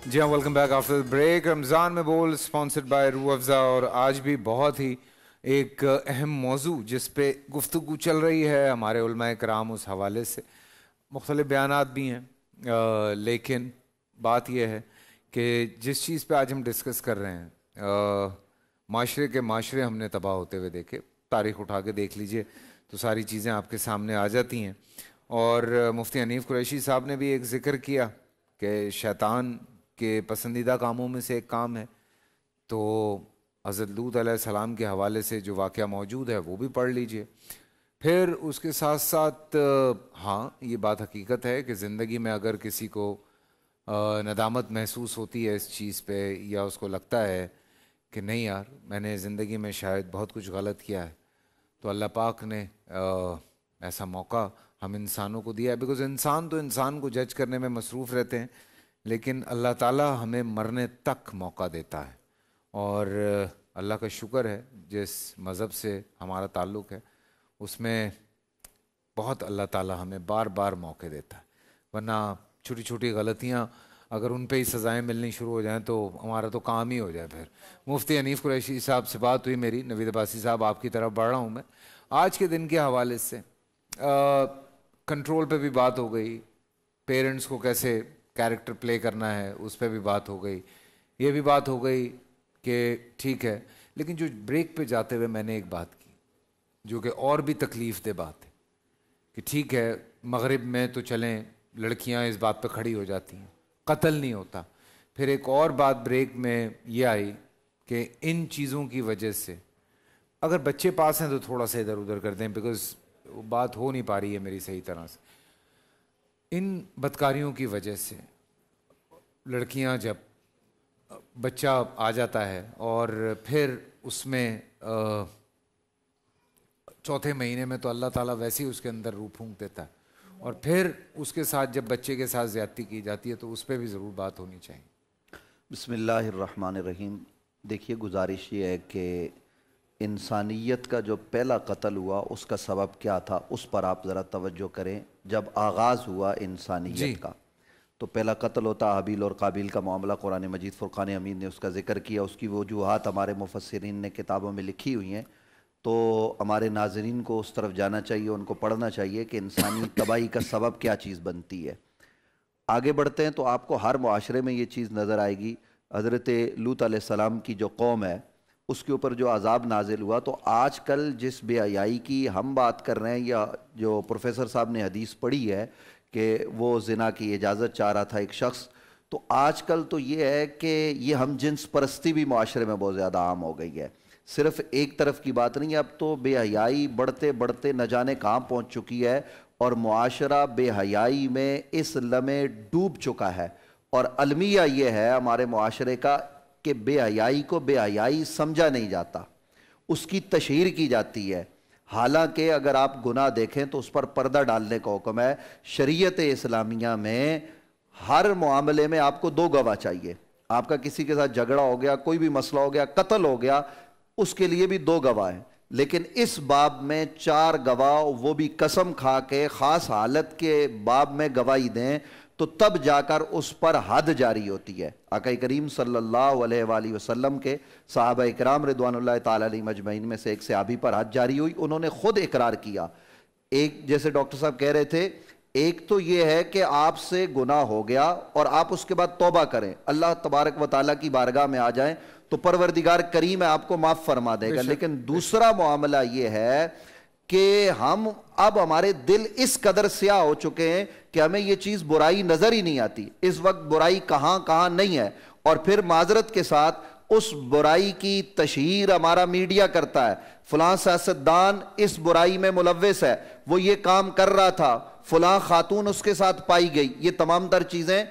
جی ہاں، ویلکم بیک آفٹر بریک. رمضان میں بول اسپانسرڈ بائی روح افزا، اور آج بھی بہت ہی ایک اہم موضوع جس پہ گفتگو چل رہی ہے ہمارے علماء کرام، اس حوالے سے مختلف بیانات بھی ہیں، لیکن بات یہ ہے کہ جس چیز پہ آج ہم ڈسکس کر رہے ہیں، معاشرے ہم نے تباہ ہوتے ہوئے دیکھے. تاریخ اٹھا کے دیکھ لیجئے تو ساری چیزیں آپ کے سامنے آ جاتی ہیں. اور مفتی حنیف قریشی صاحب نے بھی ایک ذکر کیا کہ شیطان کے پسندیدہ کاموں میں سے ایک کام ہے، تو حضرت لوط علیہ السلام کے حوالے سے جو واقعہ موجود ہے وہ بھی پڑھ لیجئے. پھر اس کے ساتھ ساتھ ہاں یہ بات حقیقت ہے کہ زندگی میں اگر کسی کو ندامت محسوس ہوتی ہے اس چیز پہ، یا اس کو لگتا ہے کہ نہیں یار میں نے زندگی میں شاید بہت کچھ غلط کیا ہے، تو اللہ پاک نے ایسا موقع ہم انسانوں کو دیا ہے. بیکاز انسان تو انسان کو جج کرنے میں مصروف رہتے ہیں، لیکن اللہ تعالیٰ ہمیں مرنے تک موقع دیتا ہے. اور اللہ کا شکر ہے جس مذہب سے ہمارا تعلق ہے اس میں بہت اللہ تعالیٰ ہمیں بار بار موقع دیتا ہے. ورنہ چھوٹی چھوٹی غلطیاں اگر ان پہ ہی سزائیں ملنی شروع ہو جائیں تو ہمارا تو کام ہی ہو جائے. پھر مفتی حنیف قریشی صاحب سے بات ہوئی میری. نوید عباسی صاحب آپ کی طرف بڑھ رہا ہوں میں. آج کے دن کے حوالے سے کنٹرول پہ بھی بات ہو گئی، پیرنٹس کو کیسے کیریکٹر پلے کرنا ہے اس پہ بھی بات ہو گئی، یہ بھی بات ہو گئی کہ ٹھیک ہے. لیکن جو بریک پہ جاتے ہوئے میں نے ایک بات کی جو کہ اور بھی تکلیف دہ بات ہے کہ ٹھیک ہے مغرب میں تو چلیں لڑکیاں اس بات پہ کھڑی ہو جاتی ہیں، قتل نہیں ہوتا. پھر ایک اور بات بریک میں یہ آئی کہ ان چیزوں کی وجہ سے اگر بچے پاس ہیں تو تھوڑا سا ادھر ادھر کر دیں، بیکاز وہ بات ہو نہیں پا رہی ہے میری صحیح طرح سے. ان بدکاریوں کی وجہ سے لڑکیاں جب بچہ آ جاتا ہے اور پھر اس میں چوتھے مہینے میں تو اللہ تعالیٰ ویسے ہی اس کے اندر روح پھونک دیتا ہے، اور پھر اس کے ساتھ جب بچے کے ساتھ زیادتی کی جاتی ہے تو اس پہ بھی ضرور بات ہونی چاہیے. بسم اللہ الرحمن الرحیم. دیکھیے گزارش یہ ہے کہ انسانیت کا جو پہلا قتل ہوا اس کا سبب کیا تھا اس پر آپ ذرا توجہ کریں. جب آغاز ہوا انسانیت کا تو پہلا قتل ہوتا حابیل اور قابیل کا معاملہ. قرآن مجید فرقان حمید نے اس کا ذکر کیا، اس کی وجوہات ہمارے مفسرین نے کتابوں میں لکھی ہوئی ہیں، تو ہمارے ناظرین کو اس طرف جانا چاہیے، ان کو پڑھنا چاہیے کہ انسانی تباہی کا سبب کیا چیز بنتی ہے. آگے بڑھتے ہیں تو آپ کو ہر معاشرے میں یہ چیز نظر آئے گی. حضرت لوط علیہ السلام کی جو قوم ہے اس کے اوپر جو عذاب نازل ہوا، تو آج کل جس بے حیائی کی ہم بات کر رہے ہیں، یا جو پروفیسر صاحب نے حدیث پڑھی ہے کہ وہ زنا کی اجازت چاہ رہا تھا ایک شخص، تو آج کل تو یہ ہے کہ یہ ہم جنس پرستی بھی معاشرے میں بہت زیادہ عام ہو گئی ہے. صرف ایک طرف کی بات نہیں ہے، اب تو بے حیائی بڑھتے بڑھتے نہ جانے کہاں پہنچ چکی ہے، اور معاشرہ بے حیائی میں اس لمحے ڈوب چکا ہے. اور المیہ یہ ہے ہمارے معاشرے کا کہ بے حیائی کو بے حیائی سمجھا نہیں جاتا، اس کی تشہیر کی جاتی ہے. حالانکہ اگر آپ گناہ دیکھیں تو اس پر پردہ ڈالنے کا حکم ہے. شریعت اسلامیہ میں ہر معاملے میں آپ کو دو گواہ چاہیے. آپ کا کسی کے ساتھ جھگڑا ہو گیا، کوئی بھی مسئلہ ہو گیا، قتل ہو گیا، اس کے لیے بھی دو گواہ ہیں. لیکن اس باب میں 4 گواہ، وہ بھی قسم کھا کے خاص حالت کے باب میں گواہی دیں تو تب جا کر اس پر حد جاری ہوتی ہے. آقا کریم صلی اللہ علیہ وآلہ وسلم کے صحابہ اکرام رضوان اللہ تعالی علیہ مجمعین میں سے ایک صحابی پر حد جاری ہوئی. انہوں نے خود اقرار کیا. ایک جیسے ڈاکٹر صاحب کہہ رہے تھے، ایک تو یہ ہے کہ آپ سے گناہ ہو گیا اور آپ اس کے بعد توبہ کریں، اللہ تبارک و تعالیٰ کی بارگاہ میں آ جائیں تو پروردگار کریم ہے آپ کو معاف فرما دے گا. لیکن دوسرا معاملہ یہ ہے کہ ہم اب ہمارے دل اس قدر سیاہ ہو چکے ہیں کہ ہمیں یہ چیز برائی نظر ہی نہیں آتی. اس وقت برائی کہاں کہاں نہیں ہے. اور پھر معذرت کے ساتھ اس برائی کی تشہیر ہمارا میڈیا کرتا ہے، فلاں سیاستدان اس برائی میں ملوث ہے، وہ یہ کام کر رہا تھا، فلاں خاتون اس کے ساتھ پائی گئی، یہ تمام تر چیزیں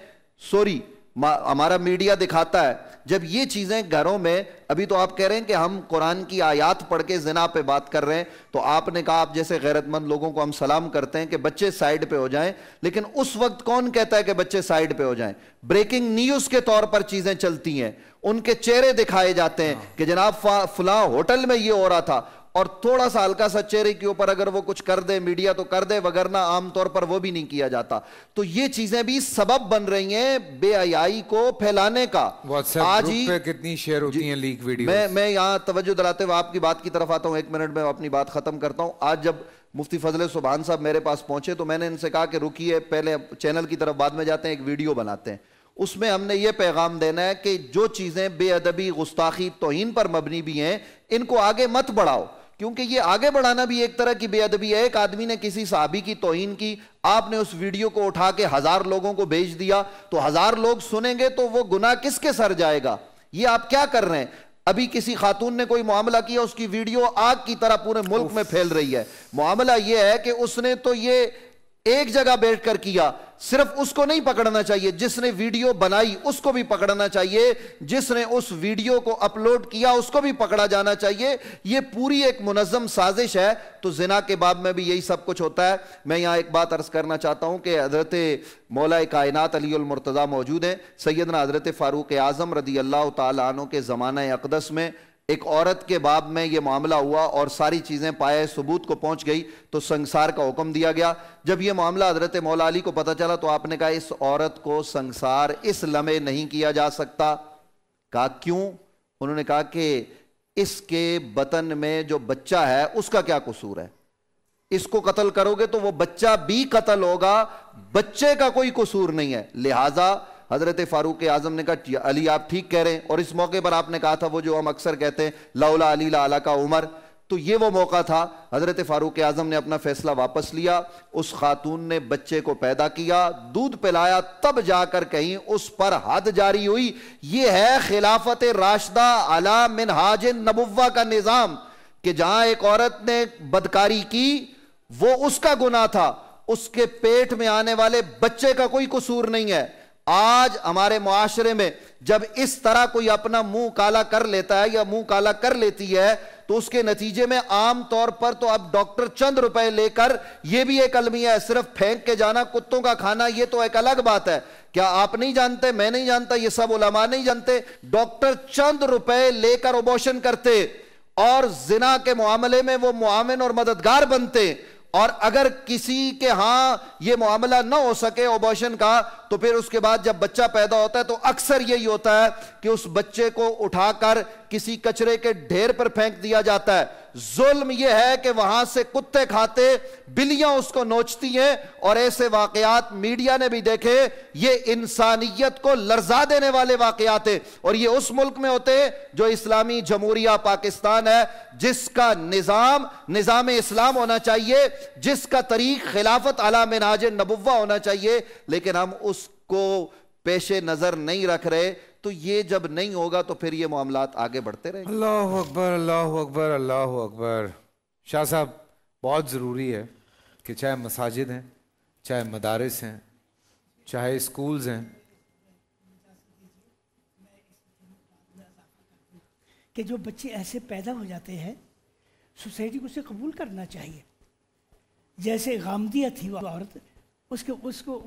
ہمارا میڈیا دکھاتا ہے۔ جب یہ چیزیں گھروں میں، ابھی تو آپ کہہ رہے ہیں کہ ہم قرآن کی آیات پڑھ کے زنا پہ بات کر رہے ہیں، تو آپ نے کہا آپ جیسے غیرت مند لوگوں کو ہم سلام کرتے ہیں کہ بچے سائیڈ پہ ہو جائیں، لیکن اس وقت کون کہتا ہے کہ بچے سائیڈ پہ ہو جائیں؟ بریکنگ نیوز کے طور پر چیزیں چلتی ہیں، ان کے چہرے دکھائے جاتے ہیں کہ جناب فلاں ہوٹل میں یہ ہو رہا تھا، اور تھوڑا سا ہلکا سا چہرے کے اوپر اگر وہ کچھ کر دے میڈیا تو کر دے، وگرنہ عام طور پر وہ بھی نہیں کیا جاتا۔ تو یہ چیزیں بھی سبب بن رہی ہیں بے حیائی کو پھیلانے کا۔ واٹس ایپ گروپ پہ کتنی شیئر ہوتی ہیں لیک ویڈیوز۔ میں یہاں توجہ دلاتے ہوئے آپ کی بات کی طرف آتا ہوں، 1 منٹ میں اپنی بات ختم کرتا ہوں۔ آج جب مفتی فضل سبحان صاحب میرے پاس پہنچے تو میں نے ان سے کہا کہ رکیے، پہلے چینل کی طرف بعد میں جاتے ہیں، ایک ویڈیو بناتے ہیں، اس میں ہم نے یہ پیغام دینا ہے کہ جو چیزیں بے ادبی، گستاخی، توہین پر مبنی بھی ہیں، ان کو آگے مت بڑھاؤ، کیونکہ یہ آگے بڑھانا بھی ایک طرح کی بے ادبی ہے۔ ایک آدمی نے کسی صحابی کی توہین کی، آپ نے اس ویڈیو کو اٹھا کے 1000 لوگوں کو بھیج دیا، تو 1000 لوگ سنیں گے تو وہ گناہ کس کے سر جائے گا؟ یہ آپ کیا کر رہے ہیں؟ ابھی کسی خاتون نے کوئی معاملہ کیا، اس کی ویڈیو آگ کی طرح پورے ملک میں پھیل رہی ہے۔ معاملہ یہ ہے کہ اس نے تو یہ ایک جگہ بیٹھ کر کیا، صرف اس کو نہیں پکڑنا چاہیے، جس نے ویڈیو بنائی اس کو بھی پکڑنا چاہیے، جس نے اس ویڈیو کو اپلوڈ کیا اس کو بھی پکڑا جانا چاہیے۔ یہ پوری ایک منظم سازش ہے۔ تو زنا کے باب میں بھی یہی سب کچھ ہوتا ہے۔ میں یہاں ایک بات عرض کرنا چاہتا ہوں کہ حضرت مولا کائنات علی المرتضیٰ موجود ہیں، سیدنا حضرت فاروق اعظم رضی اللہ تعالیٰ عنہ کے زمانہ اقدس میں ایک عورت کے باب میں یہ معاملہ ہوا اور ساری چیزیں پائے ثبوت کو پہنچ گئی تو سنگسار کا حکم دیا گیا۔ جب یہ معاملہ حضرت مولا علی کو پتہ چلا تو آپ نے کہا اس عورت کو سنگسار اس لمحے نہیں کیا جا سکتا۔ کہا کیوں؟ انہوں نے کہا کہ اس کے بطن میں جو بچہ ہے اس کا کیا قصور ہے؟ اس کو قتل کرو گے تو وہ بچہ بھی قتل ہوگا، بچے کا کوئی قصور نہیں ہے۔ لہٰذا حضرت فاروق اعظم نے کہا علی آپ ٹھیک کہہ رہے ہیں، اور اس موقع پر آپ نے کہا تھا وہ جو ہم اکثر کہتے ہیں لولا علی لا کا عمر، تو یہ وہ موقع تھا۔ حضرت فاروق اعظم نے اپنا فیصلہ واپس لیا، اس خاتون نے بچے کو پیدا کیا، دودھ پلایا، تب جا کر کہیں اس پر حد جاری ہوئی۔ یہ ہے خلافت راشدہ علی منہاج النبوہ کا نظام، کہ جہاں ایک عورت نے بدکاری کی وہ اس کا گناہ تھا، اس کے پیٹ میں آنے والے بچے کا کوئی قصور نہیں ہے۔ آج ہمارے معاشرے میں جب اس طرح کوئی اپنا منہ کالا کر لیتا ہے یا منہ کالا کر لیتی ہے تو اس کے نتیجے میں عام طور پر تو اب ڈاکٹر چند روپے لے کر، یہ بھی ایک المیہ ہے، صرف پھینک کے جانا، کتوں کا کھانا، یہ تو ایک الگ بات ہے۔ کیا آپ نہیں جانتے، میں نہیں جانتا، یہ سب علماء نہیں جانتے، ڈاکٹر چند روپے لے کر ابورشن کرتے اور زنا کے معاملے میں وہ معاون اور مددگار بنتے، اور اگر کسی کے ہاں یہ معاملہ نہ ہو سکے ابورشن کا تو پھر اس کے بعد جب بچہ پیدا ہوتا ہے تو اکثر یہی ہوتا ہے کہ اس بچے کو اٹھا کر کسی کچرے کے ڈھیر پر پھینک دیا جاتا ہے۔ ظلم یہ ہے کہ وہاں سے کتے کھاتے، بلیاں اس کو نوچتی ہیں، اور ایسے واقعات میڈیا نے بھی دیکھے، یہ انسانیت کو لرزا دینے والے واقعات ہیں، اور یہ اس ملک میں ہوتے ہیں جو اسلامی جمہوریہ پاکستان ہے، جس کا نظام اسلام ہونا چاہیے، جس کا طریق خلافت علی منہاج النبوہ ہونا چاہیے، لیکن ہم اس کو پیش نظر نہیں رکھ رہے۔ تو یہ جب نہیں ہوگا تو پھر یہ معاملات آگے بڑھتے رہیں گے۔ اللہ اکبر، اللہ اکبر، اللہ اکبر۔ شاہ صاحب، بہت ضروری ہے کہ چاہے مساجد ہیں، چاہے مدارس ہیں، چاہے اسکولز ہیں، کہ جو بچے ایسے پیدا ہو جاتے ہیں سوسائٹی کو اسے قبول کرنا چاہیے۔ جیسے غامدیہ تھی وہ عورت، اس کو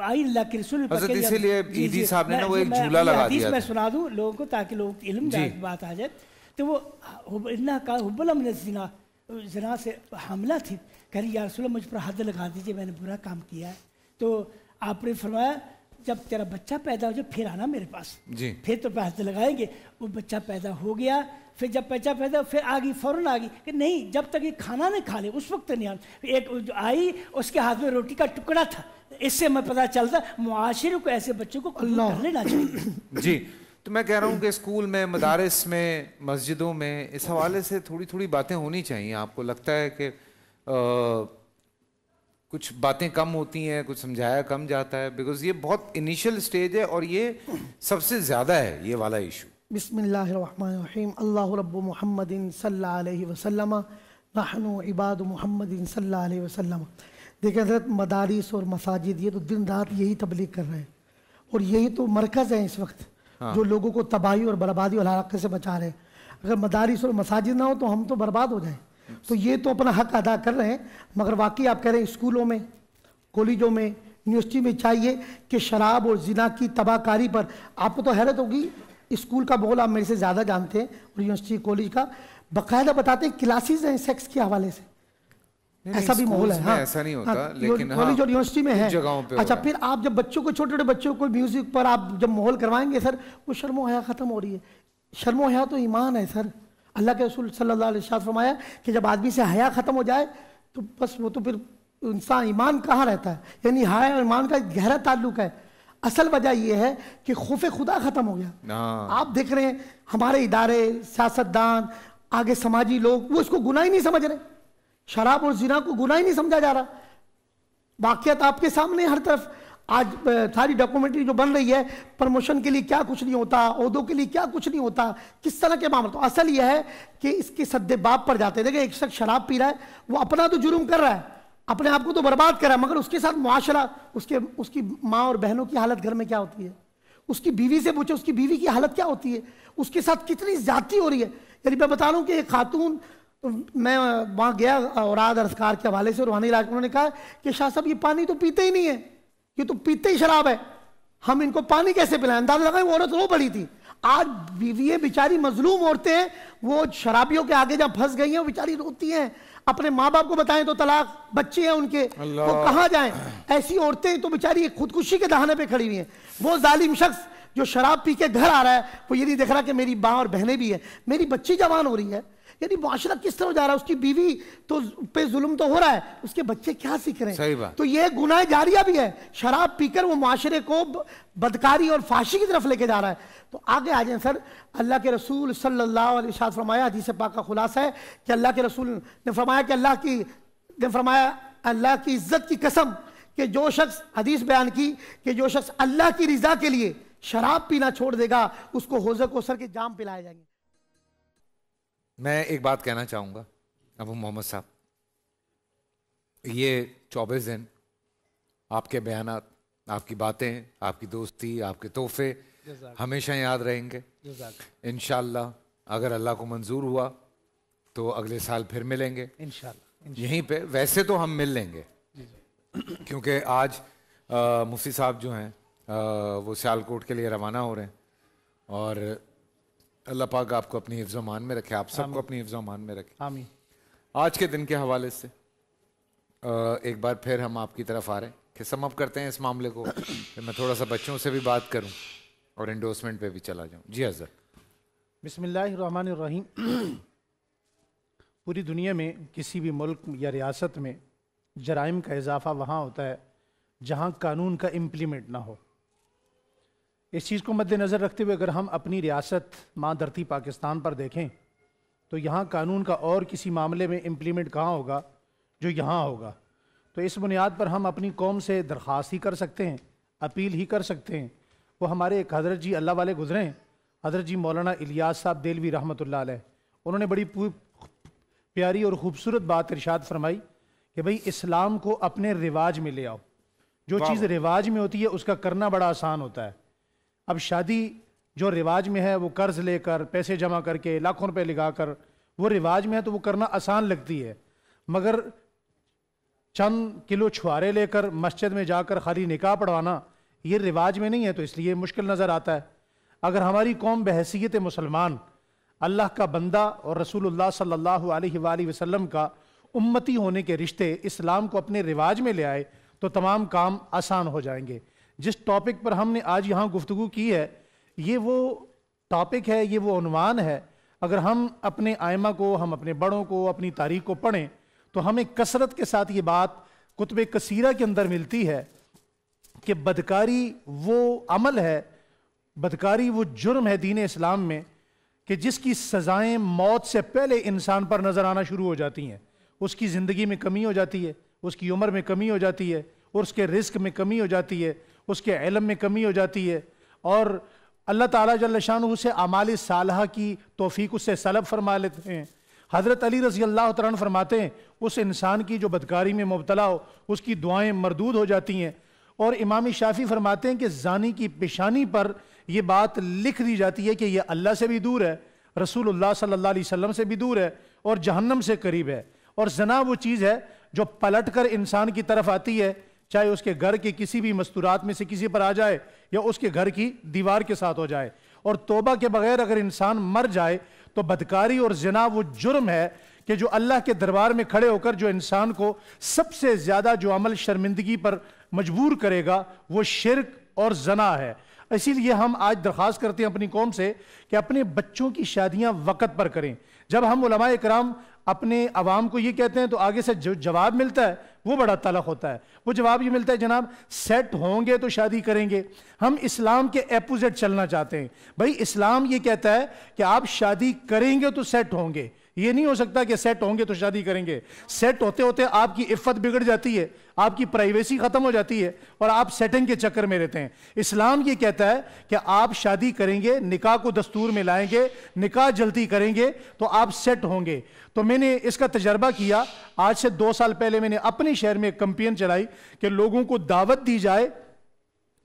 آئی اللہ کے رسول حضرت اسی لیے ایدی صاحب نے وہ ایک جھولا لگا دیا، میں سنا دوں لوگوں کو تاکہ لوگ علم بات آ جائے۔ تو وہ حب الامن الزنا، زنا سے حاملہ تھی، کہہ رہی یا رسول اللہ مجھ پر حد لگا دیجئے، میں نے برا کام کیا ہے۔ تو آپ نے فرمایا جب تیرا بچہ پیدا ہو جائے پھر آنا میرے پاس، پھر تو حد لگائیں گے۔ وہ بچہ پیدا ہو گیا، پھر جب بچہ پیدا پھر آگئی، فوراً آگئی کہ نہیں جب تک یہ کھانا نہیں کھا لے اس وقت نہیں آنا۔ ایک جو آئی اس کے ہاتھ میں روٹی کا ٹکڑا تھا، اس سے میں پتہ چلتا معاشرے کو ایسے بچوں کو قبول کر لینا چاہیے۔ جی، تو میں کہہ رہا ہوں کہ اسکول میں، مدارس میں، مسجدوں میں اس حوالے سے تھوڑی باتیں ہونی چاہیے۔ آپ کو لگتا ہے کہ کچھ باتیں کم ہوتی ہیں، کچھ سمجھایا کم جاتا ہے؟ بیکاز یہ بہت انیشل سٹیج ہے اور یہ سب سے زیادہ ہے یہ والا ایشو۔ بسم اللہ الرحمن الرحیم اللہ رب محمد صلی اللہ علیہ وسلم نحن عباد محمد صلی اللہ علیہ وسلم. دیکھیں حضرت مدارس اور مساجد یہ تو دن رات یہی تبلیغ کر رہے ہیں اور یہی تو مرکز ہے اس وقت جو لوگوں کو تباہی اور بربادی اور ہلاکت سے بچا رہے ہیں. اگر مدارس اور مساجد نہ ہو تو ہم تو برباد ہو جائیں. تو یہ تو اپنا حق ادا کر رہے ہیں. مگر واقعی آپ کہہ رہے ہیں اسکولوں میں، کالجوں میں، یونیورسٹی میں چاہیے کہ شراب اور زنا کی تباہ کاری پر، آپ کو تو حیرت ہوگی، اسکول کا ماحول آپ میرے سے زیادہ جانتے ہیں اور یونیورسٹی کالج کا باقاعدہ بتاتے ہیں کلاسز ہیں سیکس کے حوالے سے، ایسا بھی ماحول ہے. ایسا نہیں ہوتا لیکن کالج اور یونیورسٹی میں ہے. اچھا ہے. پھر آپ جب بچوں کو، چھوٹے چھوٹے بچوں کو میوزک پر آپ جب ماحول کروائیں گے سر، وہ شرم و حیا ختم ہو رہی ہے. شرم و حیا تو ایمان ہے سر. اللہ کے رسول صلی اللہ علیہ وسلم فرمایا کہ جب آدمی سے حیا ختم ہو جائے تو بس وہ تو پھر انسان ایمان کہاں رہتا ہے. یعنی حیا اور ایمان کا گہرا تعلق ہے. اصل وجہ یہ ہے کہ خوف خدا ختم ہو گیا. آپ دیکھ رہے ہیں ہمارے ادارے، سیاستدان، آگے سماجی لوگ، وہ اس کو گناہ ہی نہیں سمجھ رہے. شراب اور زنا کو گناہ ہی نہیں سمجھا جا رہا. واقعات آپ کے سامنے ہر طرف. آج ساری ڈاکومنٹری جو بن رہی ہے، پروموشن کے لیے کیا کچھ نہیں ہوتا، عہدوں کے لیے کیا کچھ نہیں ہوتا، کس طرح کے معاملات. تو اصل یہ ہے کہ اس کے سد باب پر جاتے ہیں. دیکھیں ایک شخص شراب پی رہا ہے، وہ اپنا تو جرم کر رہا ہے، اپنے آپ کو تو برباد کر رہا ہے، مگر اس کے ساتھ معاشرہ، اس کی ماں اور بہنوں کی حالت گھر میں کیا ہوتی ہے، اس کی بیوی سے پوچھے اس کی بیوی کی حالت کیا ہوتی ہے، اس کے ساتھ کتنی زیادتی ہو رہی ہے. یعنی میں بتا رہا ہوں کہ ایک خاتون، میں وہاں گیا اوراد اذکار کے حوالے سے، روحانی علاج، انہوں نے کہا کہ شاہ صاحب یہ پانی تو پیتے ہی نہیں ہے، یہ تو پیتے ہی شراب ہے، ہم ان کو پانی کیسے پلائیں. اندازہ لگائیں وہ عورت رو پڑی تھی. آج بیوییں بیچاری مظلوم عورتیں ہیں، وہ شرابیوں کے آگے جب پھنس گئی ہیں وہ بیچاری روتی ہیں. اپنے ماں باپ کو بتائیں تو طلاق، بچے ہیں ان کے، وہ کہاں جائیں. ایسی عورتیں تو بیچاری خودکشی کے دہانے پہ کھڑی ہوئی ہیں. وہ ظالم شخص جو شراب پی کے گھر آ رہا ہے، وہ یہ نہیں دیکھ رہا کہ میری ماں اور بہنیں بھی ہیں، میری بچی جوان ہو رہی ہے. یعنی معاشرہ کس طرح جا رہا ہے، اس کی بیوی تو پہ ظلم تو ہو رہا ہے، اس کے بچے کیا سیکھ رہے ہیں. تو یہ گناہ جاریہ بھی ہے. شراب پی کر وہ معاشرے کو بدکاری اور فحاشی کی طرف لے کے جا رہا ہے. تو آگے آ جائیں سر. اللہ کے رسول صلی اللہ علیہ وسلم فرمایا، حدیث پاک کا خلاصہ ہے کہ اللہ کے رسول نے فرمایا کہ اللہ کی عزت کی قسم کہ جو شخص، حدیث بیان کی کہ جو شخص اللہ کی رضا کے لیے شراب پینا چھوڑ دے گا، اس کو حوض کوثر کے جام پلائے جائیں گے. میں ایک بات کہنا چاہوں گا ابو محمد صاحب، یہ 24 دن آپ کے بیانات، آپ کی باتیں، آپ کی دوستی، آپ کے تحفے ہمیشہ یاد رہیں گے انشاءاللہ. اگر اللہ کو منظور ہوا تو اگلے سال پھر ملیں گے انشاءاللہ یہیں پہ. ویسے تو ہم مل لیں گے کیونکہ آج مفتی صاحب جو ہیں وہ سیالکوٹ کے لیے روانہ ہو رہے ہیں، اور اللہ پاک آپ کو اپنی حفظ و امان میں رکھے، آپ سب کو اپنی حفظ و امان میں رکھے. آمین. آج کے دن کے حوالے سے ایک بار پھر ہم آپ کی طرف آ رہے ہیں کہ سم اپ کرتے ہیں اس معاملے کو، کہ میں تھوڑا سا بچوں سے بھی بات کروں اور انڈورسمنٹ پہ بھی چلا جاؤں. جی حضرت. بسم اللہ الرحمن الرحیم. پوری دنیا میں کسی بھی ملک یا ریاست میں جرائم کا اضافہ وہاں ہوتا ہے جہاں قانون کا امپلیمنٹ نہ ہو. اس چیز کو مد نظر رکھتے ہوئے اگر ہم اپنی ریاست ماں دھرتی پاکستان پر دیکھیں تو یہاں قانون کا اور کسی معاملے میں امپلیمنٹ کہاں ہوگا جو یہاں ہوگا. تو اس بنیاد پر ہم اپنی قوم سے درخواست ہی کر سکتے ہیں، اپیل ہی کر سکتے ہیں. وہ ہمارے ایک حضرت جی اللہ والے گزرے ہیں، حضرت جی مولانا الیاس صاحب دہلوی رحمۃ اللہ علیہ. انہوں نے بڑی پیاری اور خوبصورت بات ارشاد فرمائی کہ بھئی اسلام کو اپنے رواج میں لے آؤ. جو چیز رواج میں ہوتی ہے اس کا کرنا بڑا آسان ہوتا ہے. اب شادی جو رواج میں ہے وہ قرض لے کر، پیسے جمع کر کے، لاکھوں روپے لگا کر وہ رواج میں ہے تو وہ کرنا آسان لگتی ہے، مگر چند کلو چھوارے لے کر مسجد میں جا کر خالی نکاح پڑھوانا یہ رواج میں نہیں ہے، تو اس لیے مشکل نظر آتا ہے. اگر ہماری قوم بحیثیت مسلمان اللہ کا بندہ اور رسول اللہ صلی اللہ علیہ وآلہ وسلم کا امتی ہونے کے رشتے اسلام کو اپنے رواج میں لے آئے تو تمام کام آسان ہو جائیں گے. جس ٹاپک پر ہم نے آج یہاں گفتگو کی ہے یہ وہ ٹاپک ہے، یہ وہ عنوان ہے. اگر ہم اپنے آئمہ کو، ہم اپنے بڑوں کو، اپنی تاریخ کو پڑھیں تو ہمیں کثرت کے ساتھ یہ بات کتب کثیرہ کے اندر ملتی ہے کہ بدکاری وہ عمل ہے، بدکاری وہ جرم ہے دین اسلام میں کہ جس کی سزائیں موت سے پہلے انسان پر نظر آنا شروع ہو جاتی ہیں. اس کی زندگی میں کمی ہو جاتی ہے، اس کی عمر میں کمی ہو جاتی ہے، اور اس کے رزق میں کمی ہو جاتی ہے، اس کے علم میں کمی ہو جاتی ہے، اور اللہ تعالیٰ جل شانہ سے اعمال صالحہ کی توفیق اس سے سلب فرما لیتے ہیں. حضرت علی رضی اللہ تعالیٰ عنہ فرماتے ہیں اس انسان کی جو بدکاری میں مبتلا ہو اس کی دعائیں مردود ہو جاتی ہیں. اور امام شافعی فرماتے ہیں کہ زانی کی پیشانی پر یہ بات لکھ دی جاتی ہے کہ یہ اللہ سے بھی دور ہے, رسول اللہ صلی اللہ علیہ وسلم سے بھی دور ہے, اور جہنم سے قریب ہے. اور زنا وہ چیز ہے جو پلٹ کر انسان کی طرف آتی ہے, چاہے اس کے گھر کے کسی بھی مستورات میں سے کسی پر آ جائے یا اس کے گھر کی دیوار کے ساتھ ہو جائے. اور توبہ کے بغیر اگر انسان مر جائے تو بدکاری اور زنا وہ جرم ہے کہ جو اللہ کے دربار میں کھڑے ہو کر جو انسان کو سب سے زیادہ جو عمل شرمندگی پر مجبور کرے گا وہ شرک اور زنا ہے. اسی لیے ہم آج درخواست کرتے ہیں اپنی قوم سے کہ اپنے بچوں کی شادیاں وقت پر کریں. جب ہم علماء اکرام اپنے عوام کو یہ کہتے ہیں تو آگے سے جو جواب ملتا ہے وہ بڑا تلخ ہوتا ہے. وہ جواب یہ ملتا ہے جناب سیٹ ہوں گے تو شادی کریں گے. ہم اسلام کے اپوزٹ چلنا چاہتے ہیں. بھائی اسلام یہ کہتا ہے کہ آپ شادی کریں گے تو سیٹ ہوں گے. یہ نہیں ہو سکتا کہ سیٹ ہوں گے تو شادی کریں گے. سیٹ ہوتے ہوتے آپ کی عفت بگڑ جاتی ہے, آپ کی پرائیویسی ختم ہو جاتی ہے اور آپ سیٹنگ کے چکر میں رہتے ہیں. اسلام یہ کہتا ہے کہ آپ شادی کریں گے, نکاح کو دستور میں لائیں گے, نکاح جلدی کریں گے تو آپ سیٹ ہوں گے. تو میں نے اس کا تجربہ کیا. آج سے 2 سال پہلے میں نے اپنے شہر میں ایک کمپین چلائی کہ لوگوں کو دعوت دی جائے,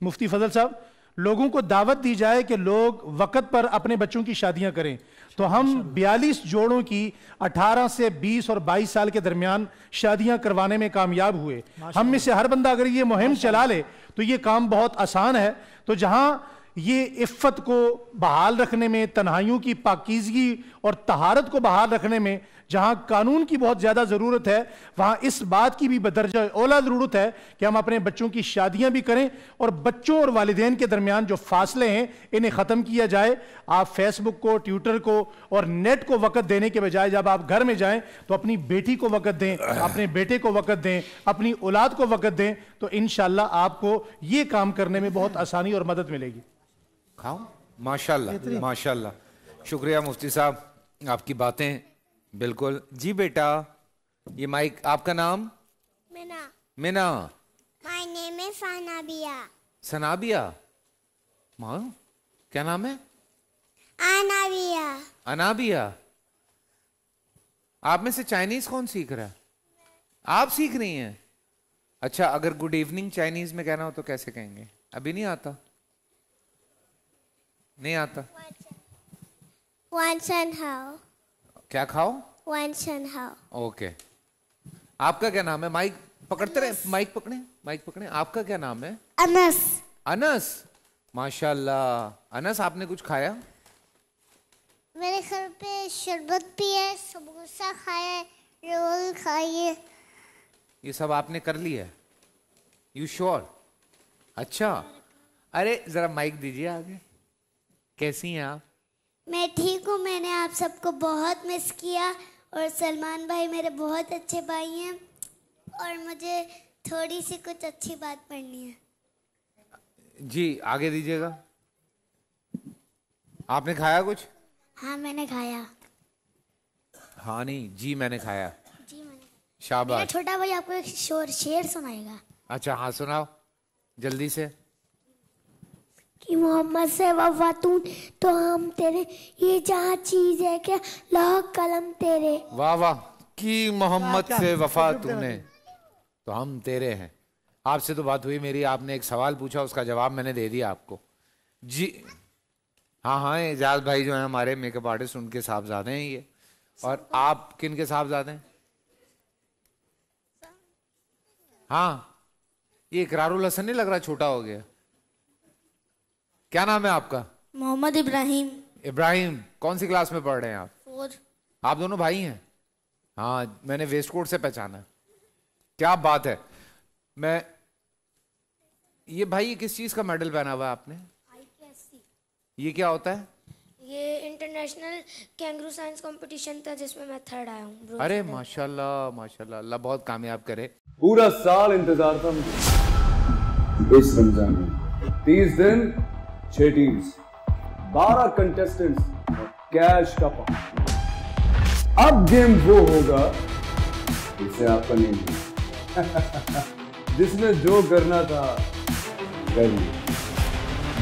مفتی فضل صاحب, لوگوں کو دعوت دی جائے کہ لوگ وقت پر اپنے بچوں کی شادیاں کریں. تو ہم 42 جوڑوں کی 18 سے 20 اور 22 سال کے درمیان شادیاں کروانے میں کامیاب ہوئے. ہم میں سے ہر بندہ اگر یہ مہم چلا لے تو یہ کام بہت آسان ہے. تو جہاں یہ عفت کو بحال رکھنے میں, تنہائیوں کی پاکیزگی اور طہارت کو بحال رکھنے میں جہاں قانون کی بہت زیادہ ضرورت ہے, وہاں اس بات کی بھی بدرجہ اولا ضرورت ہے کہ ہم اپنے بچوں کی شادیاں بھی کریں اور بچوں اور والدین کے درمیان جو فاصلے ہیں انہیں ختم کیا جائے. آپ فیس بک کو, ٹویٹر کو اور نیٹ کو وقت دینے کے بجائے جب آپ گھر میں جائیں تو اپنی بیٹی کو وقت دیں, اپنے بیٹے کو وقت دیں, اپنی اولاد کو وقت دیں. تو انشاءاللہ آپ کو یہ کام کرنے میں بہت آسانی اور مدد ملے گی. کھاؤ. ماشاءاللہ ماشاءاللہ, شکریہ مفتی صاحب, آپ کی باتیں بالکل. جی بیٹا, یہ مائک, آپ کا نام؟ مینا. مینا. My name is Sanabia. سنابیا. ماں کیا نام ہے؟ Anabia. انابیا. آپ میں سے چائنیز کون سیکھ رہا ہے؟ آپ سیکھ رہی ہیں. اچھا, اگر گڈ ایوننگ چائنیز میں کہنا ہو تو کیسے کہیں گے؟ ابھی نہیں آتا؟ نہیں آتا. Once and how. کیا کھاؤ؟ Once and how. اوکے. آپ کا کیا نام ہے؟ مائک پکڑتے رہے, مائک پکڑیں, مائک پکڑیں. آپ کا کیا نام ہے؟ انس. انس. ماشاءاللہ. انس, آپ نے کچھ کھایا؟ میرے گھر پہ شربت بھی ہے, سموسہ کھایا, رول کھائیے. یہ سب آپ نے کر لی ہے؟ یو شور؟ اچھا. ارے ذرا مائک دیجیے آگے. کیسی ہیں آپ؟ میں ٹھیک ہوں. میں نے آپ سب کو بہت مس کیا, اور سلمان بھائی میرے بہت اچھے بھائی ہیں, اور مجھے تھوڑی سی کچھ اچھی بات پڑھنی ہے. جی آگے دیجیے گا. آپ نے کھایا کچھ؟ ہاں میں نے کھایا. ہاں نہیں, جی میں نے کھایا. جی میں نے. شاباش. میرا چھوٹا بھائی آپ کو ایک شعر سنائے گا. اچھا ہاں سناؤ جلدی سے. کہ محمد سے وفاتون تو ہم تیرے, یہ جہاں چیز ہے کہ لوح قلم تیرے. واہ واہ. کہ محمد سے وفا تو نے تو ہم تیرے ہیں. آپ سے تو بات ہوئی میری, آپ نے ایک سوال پوچھا, اس کا جواب میں نے دے دیا آپ کو. جی ہاں ہاں, اعجاز بھائی جو ہیں ہمارے میک اپ آرٹسٹ, ان کے صاحبزادے ہیں یہ. اور آپ کن کے صاحبزادے ہیں؟ ہاں, یہ اقرار الحسن نہیں لگ رہا چھوٹا ہو گیا. کیا نام ہے آپ کا؟ محمد ابراہیم. ابراہیم. کون سی کلاس میں پڑھ رہے ہیں آپ؟ 4. آپ دونوں بھائی ہیں؟ ہاں, میں نے ویسٹ کوٹ سے پہچانا. کیا بات ہے. میں یہ بھائی یہ کس چیز کا میڈل پہنا ہوا ہے آپ نے؟ یہ کیا ہوتا ہے؟ یہ انٹرنیشنل کینگرو سائنس کمپٹیشن تھا جس میں 3rd آیا ہوں. ارے ماشاءاللہ ماشاءاللہ, اللہ بہت کامیاب کرے. پورا سال انتظار تھا مجھے. اس رمضان میں 30 دن 6 ٹیمز, 12 کنٹیسٹنٹس اور کیش کا پاؤں. اب گیم وہ ہوگا جسے آپ کا نہیں, جس میں جو کرنا تھا کر لیا.